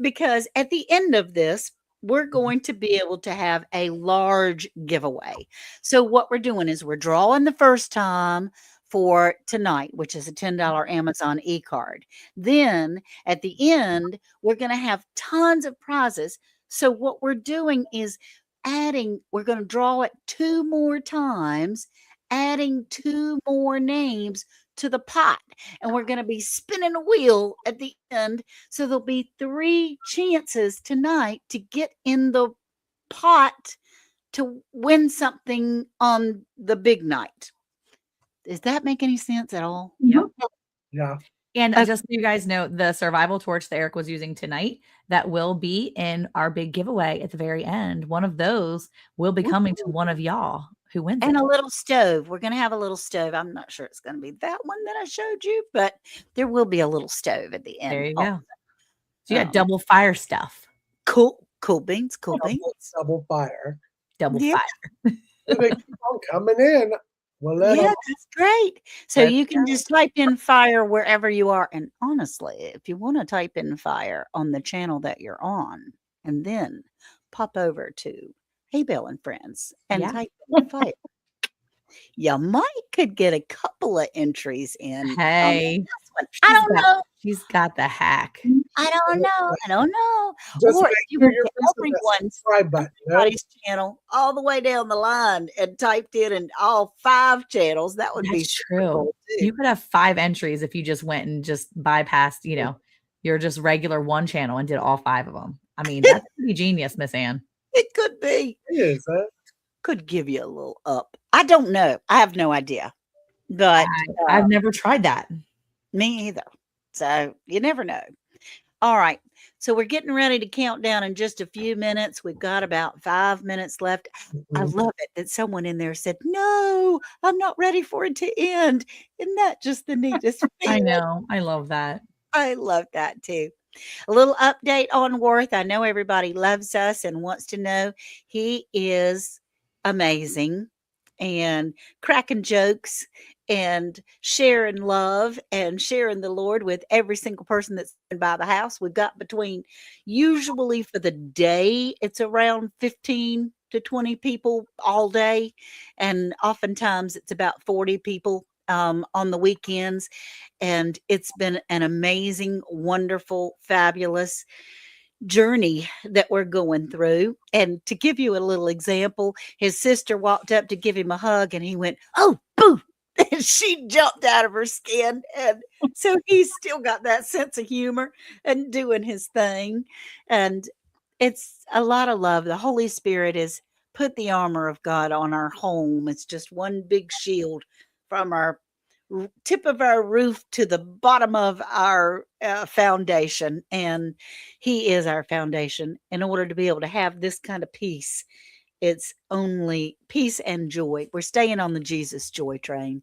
[SPEAKER 2] because at the end of this, we're going to be able to have a large giveaway. So what we're doing is we're drawing the first time for tonight, which is a $10 Amazon e-card. Then at the end, we're going to have tons of prizes. So what we're doing is we're going to draw it 2 more times, adding 2 more names to the pot. And we're going to be spinning a wheel at the end. So there'll be 3 chances tonight to get in the pot to win something on the big night. Does that make any sense at all?
[SPEAKER 5] Yep.
[SPEAKER 3] Yeah.
[SPEAKER 5] And just so you guys know, the survival torch that Eric was using tonight, that will be in our big giveaway at the very end. One of those will be coming to one of y'all who wins
[SPEAKER 2] And
[SPEAKER 5] it.
[SPEAKER 2] a little stove. We're going to have a little stove. I'm not sure it's going to be that one that I showed you, but there will be a little stove at the end.
[SPEAKER 5] There you go. So you got double fire stuff.
[SPEAKER 2] Cool beans.
[SPEAKER 3] Double fire.
[SPEAKER 5] Double
[SPEAKER 2] Yeah.
[SPEAKER 5] fire.
[SPEAKER 3] They keep on coming in. Well, let
[SPEAKER 2] Yeah,
[SPEAKER 3] 'em-
[SPEAKER 2] that's great. So
[SPEAKER 5] Let's
[SPEAKER 2] you can
[SPEAKER 5] go.
[SPEAKER 2] just type in fire wherever you are. And honestly, if you want to type in fire on the channel that you're on, and then pop over to Hay Bale and Friends and
[SPEAKER 5] Yeah.
[SPEAKER 2] type in fire, you could get a couple of entries in. on
[SPEAKER 5] Hey,
[SPEAKER 2] this one. I don't know.
[SPEAKER 5] She's got the hack.
[SPEAKER 2] I don't know.
[SPEAKER 3] Just
[SPEAKER 2] Or
[SPEAKER 3] make
[SPEAKER 2] if you
[SPEAKER 3] sure
[SPEAKER 2] went
[SPEAKER 3] you're
[SPEAKER 2] to
[SPEAKER 3] pressing that
[SPEAKER 2] everyone's
[SPEAKER 3] subscribe button. huh?
[SPEAKER 2] everybody's channel all the way down the line and typed in all 5 channels, that would be
[SPEAKER 5] That's
[SPEAKER 2] super
[SPEAKER 5] true.
[SPEAKER 2] cool too.
[SPEAKER 5] You could have 5 entries if you just went and just bypassed, your just regular one channel and did all 5 of them. I mean, that's pretty genius, Miss Ann.
[SPEAKER 2] It could be.
[SPEAKER 3] It is, huh?
[SPEAKER 2] Could give you a little up. I don't know. I have no idea. But
[SPEAKER 5] I've never tried that.
[SPEAKER 2] me either. So you never know. All right. So we're getting ready to count down in just a few minutes. We've got about 5 minutes left. I
[SPEAKER 3] Mhm.
[SPEAKER 2] love it that someone in there said, "No, I'm not ready for it to end." Isn't that just the neatest
[SPEAKER 5] I
[SPEAKER 2] feeling?
[SPEAKER 5] know. I love that.
[SPEAKER 2] I love that too. A little update on Worth. I know everybody loves us and wants to know he is amazing and cracking jokes and sharing love and sharing the Lord with every single person that's by the house. We've got between, usually for the day, it's around 15 to 20 people all day. And oftentimes it's about 40 people on the weekends. And it's been an amazing, wonderful, fabulous journey that we're going through. And to give you a little example, his sister walked up to give him a hug and he went, "Oh, boo." And she jumped out of her skin. And so he's still got that sense of humor and doing his thing. And it's a lot of love. The Holy Spirit has put the armor of God on our home. It's just one big shield from our tip of our roof to the bottom of our foundation. And he is our foundation. In order to be able to have this kind of peace, it's only peace and joy. We're staying on the Jesus joy train.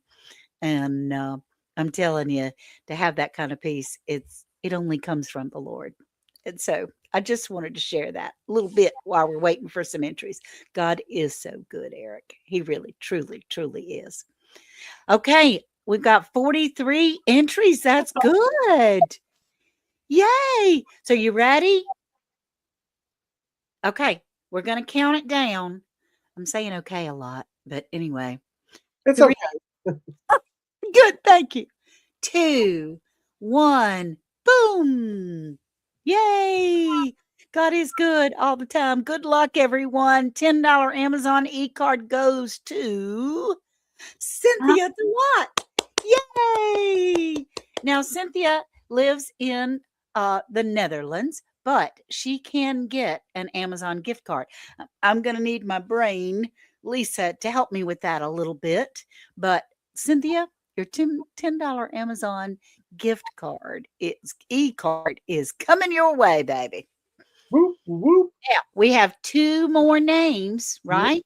[SPEAKER 2] And I'm telling you, to have that kind of peace, it only comes from the Lord. And so I just wanted to share that a little bit while we're waiting for some entries. God is so good, Eric. He really, truly, truly is. Okay, we've got 43 entries. That's good. Yay. So you ready? Okay, we're going to count it down. I'm saying okay a lot, but anyway.
[SPEAKER 3] It's
[SPEAKER 2] 3.
[SPEAKER 3] okay.
[SPEAKER 2] Good, thank you. 2, 1, boom. Yay. God is good all the time. Good luck, everyone. $10 Amazon e-card goes to Cynthia DeWatt. Yay. Now, Cynthia lives in the Netherlands, but she can get an Amazon gift card. I'm going to need my brain, Lisa, to help me with that a little bit. But Cynthia, your $10 Amazon gift card, e-card is coming your way, baby.
[SPEAKER 3] Whoop, whoop.
[SPEAKER 2] Yeah, we have 2 more names, right?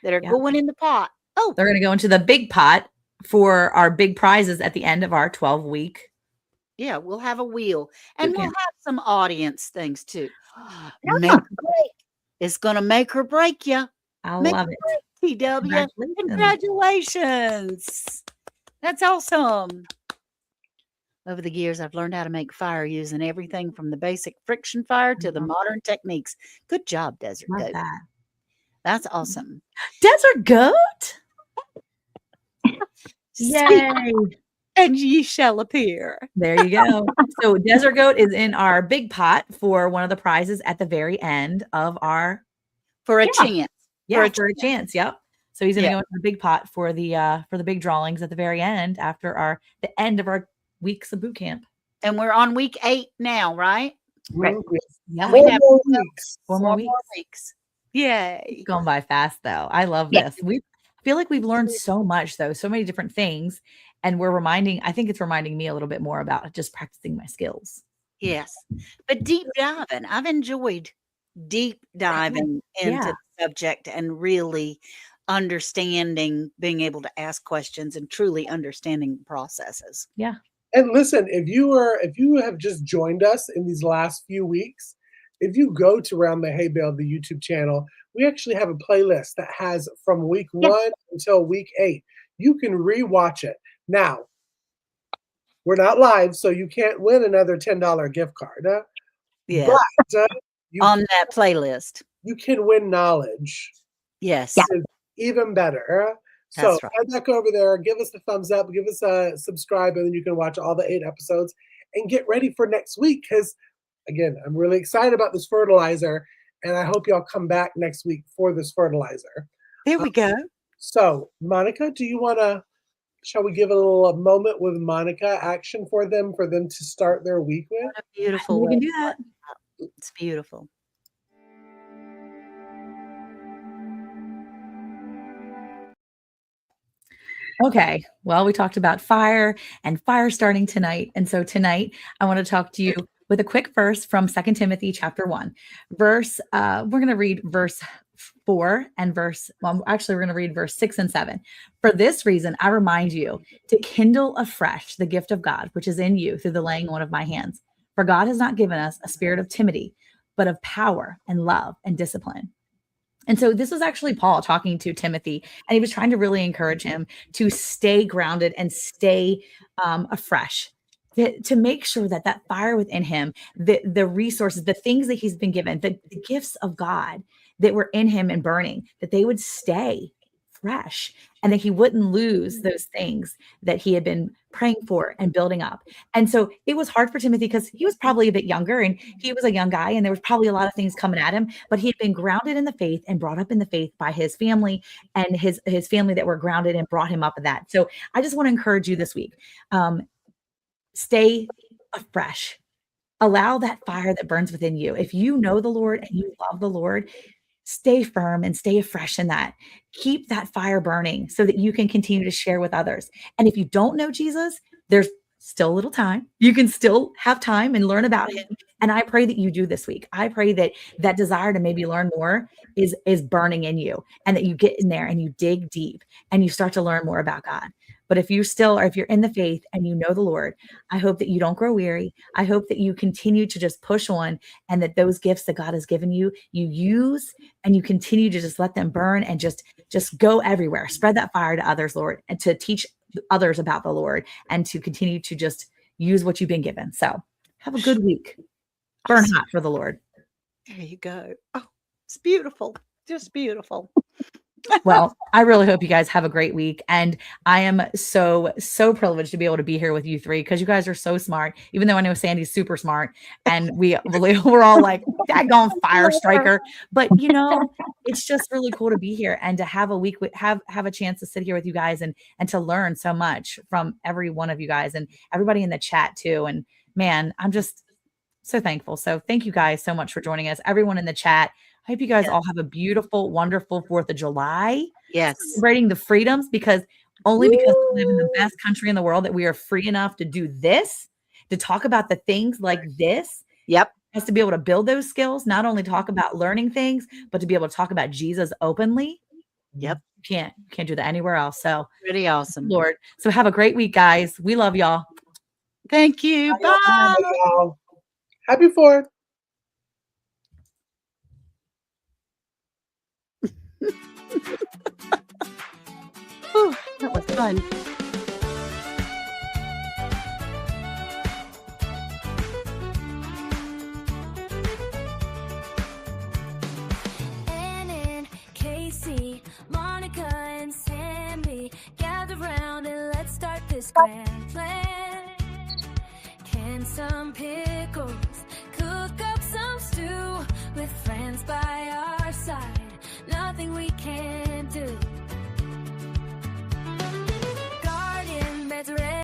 [SPEAKER 2] That are going in the pot. Oh,
[SPEAKER 5] They're going to go into the big pot for our big prizes at the end of our 12-week.
[SPEAKER 2] yeah, we'll have a wheel. And we'll
[SPEAKER 5] Bootcamp.
[SPEAKER 2] have some audience things too. Make or break. It's going to make or break you.
[SPEAKER 5] I
[SPEAKER 2] Make
[SPEAKER 5] love
[SPEAKER 2] or
[SPEAKER 5] it.
[SPEAKER 2] break, TW.
[SPEAKER 5] Congratulations.
[SPEAKER 2] Congratulations. That's awesome. Over the years, I've learned how to make fire using everything from the basic friction fire to the modern techniques. Good job, Desert
[SPEAKER 5] Love
[SPEAKER 2] Goat.
[SPEAKER 5] that.
[SPEAKER 2] That's awesome.
[SPEAKER 5] Desert Goat? Yay.
[SPEAKER 2] And ye shall appear.
[SPEAKER 5] There you go. So Desert Goat is in our big pot for one of the prizes at the very end of our
[SPEAKER 2] For a chance.
[SPEAKER 5] for a chance. Yep. So he's going to
[SPEAKER 2] Yeah.
[SPEAKER 5] go into the big pot for the big drawings at the very end after the end of our weeks of boot camp.
[SPEAKER 2] And we're on week 8 now, right?
[SPEAKER 4] Right.
[SPEAKER 5] Yeah.
[SPEAKER 2] We
[SPEAKER 3] Four
[SPEAKER 2] have
[SPEAKER 3] more weeks.
[SPEAKER 5] 4 more weeks.
[SPEAKER 2] weeks. Yay.
[SPEAKER 5] It's going by fast though. I love
[SPEAKER 4] Yeah.
[SPEAKER 5] this. I feel like we've learned so much though, so many different things. And I think it's reminding me a little bit more about just practicing my skills.
[SPEAKER 2] Yes. But deep diving, I've enjoyed deep diving into the subject and really understanding, being able to ask questions and truly understanding processes.
[SPEAKER 5] Yeah.
[SPEAKER 3] And listen, if you have just joined us in these last few weeks, if you go to Around the Hay Bale, the YouTube channel, we actually have a playlist that has from week 1 until week 8. You can rewatch it. Now, we're not live, so you can't win another $10 gift card.
[SPEAKER 2] Yeah.
[SPEAKER 3] But
[SPEAKER 2] On that playlist.
[SPEAKER 3] you can win knowledge.
[SPEAKER 2] Yes.
[SPEAKER 4] Yeah.
[SPEAKER 3] Even better. So
[SPEAKER 2] That's right.
[SPEAKER 3] head back over there, give us the thumbs up, give us a subscribe, and then you can watch all the 8 episodes and get ready for next week. Because again, I'm really excited about this fertilizer, and I hope y'all come back next week for this fertilizer.
[SPEAKER 2] There we go.
[SPEAKER 3] So, Monica, shall we give a little moment with Monica action for them to start their week with?
[SPEAKER 2] What a beautiful
[SPEAKER 5] We
[SPEAKER 2] way.
[SPEAKER 5] can do that.
[SPEAKER 2] It's beautiful.
[SPEAKER 5] Okay. Well, we talked about fire and fire starting tonight. And so tonight I want to talk to you with a quick verse from 2 Timothy chapter 1. We're going to read verse 4 and we're going to read verse 6 and 7. For this reason, I remind you to kindle afresh the gift of God, which is in you through the laying on of my hands. For God has not given us a spirit of timidity, but of power and love and discipline. And so this was actually Paul talking to Timothy, and he was trying to really encourage him to stay grounded and stay afresh, to make sure that that fire within him, the resources, the things that he's been given, the gifts of God that were in him and burning, that they would stay fresh and that he wouldn't lose those things that he had been praying for and building up. And so it was hard for Timothy because he was probably a bit younger and he was a young guy and there was probably a lot of things coming at him, but he had been grounded in the faith and brought up in the faith by his family and his family that were grounded and brought him up in that. So I just want to encourage you this week. Stay afresh. Allow that fire that burns within you. If you know the Lord and you love the Lord, stay firm and stay afresh in that. Keep that fire burning so that you can continue to share with others. And if you don't know Jesus, there's still a little time. You can still have time and learn about him. And I pray that you do this week. I pray that that desire to maybe learn more is burning in you and that you get in there and you dig deep and you start to learn more about God. But if you still, or if you're in the faith and you know the Lord, I hope that you don't grow weary. I hope that you continue to just push on and that those gifts that God has given you, you use and you continue to just let them burn and just go everywhere. Spread that fire to others, Lord, and to teach others about the Lord and to continue to just use what you've been given. So have a good week. Burn hot for the Lord.
[SPEAKER 2] There you go. Oh, it's beautiful. Just beautiful.
[SPEAKER 5] Well, I really hope you guys have a great week. And I am so privileged to be able to be here with you three because you guys are so smart, even though I know Sandy's super smart. And we're all like, daggone fire striker. But, you know, it's just really cool to be here and to have a week, have a chance to sit here with you guys and to learn so much from every one of you guys and everybody in the chat too. And man, I'm just so thankful. So thank you guys so much for joining us. Everyone in the chat. I hope you guys all have a beautiful, wonderful 4th of July.
[SPEAKER 2] Yes.
[SPEAKER 5] Celebrating the freedoms because we live in the best country in the world that we are free enough to do this, to talk about the things like this.
[SPEAKER 2] Yep.
[SPEAKER 5] Us to be able to build those skills, not only talk about learning things, but to be able to talk about Jesus openly.
[SPEAKER 2] Yep.
[SPEAKER 5] Can't do that anywhere else. So
[SPEAKER 2] pretty awesome.
[SPEAKER 5] Lord. So have a great week, guys. We love y'all.
[SPEAKER 2] Thank you. Bye.
[SPEAKER 3] Y'all. Happy 4th.
[SPEAKER 2] Whew, that was fun.
[SPEAKER 1] Ann and Casey, Monica and Sammy, gather round and let's start this grand plan. Can some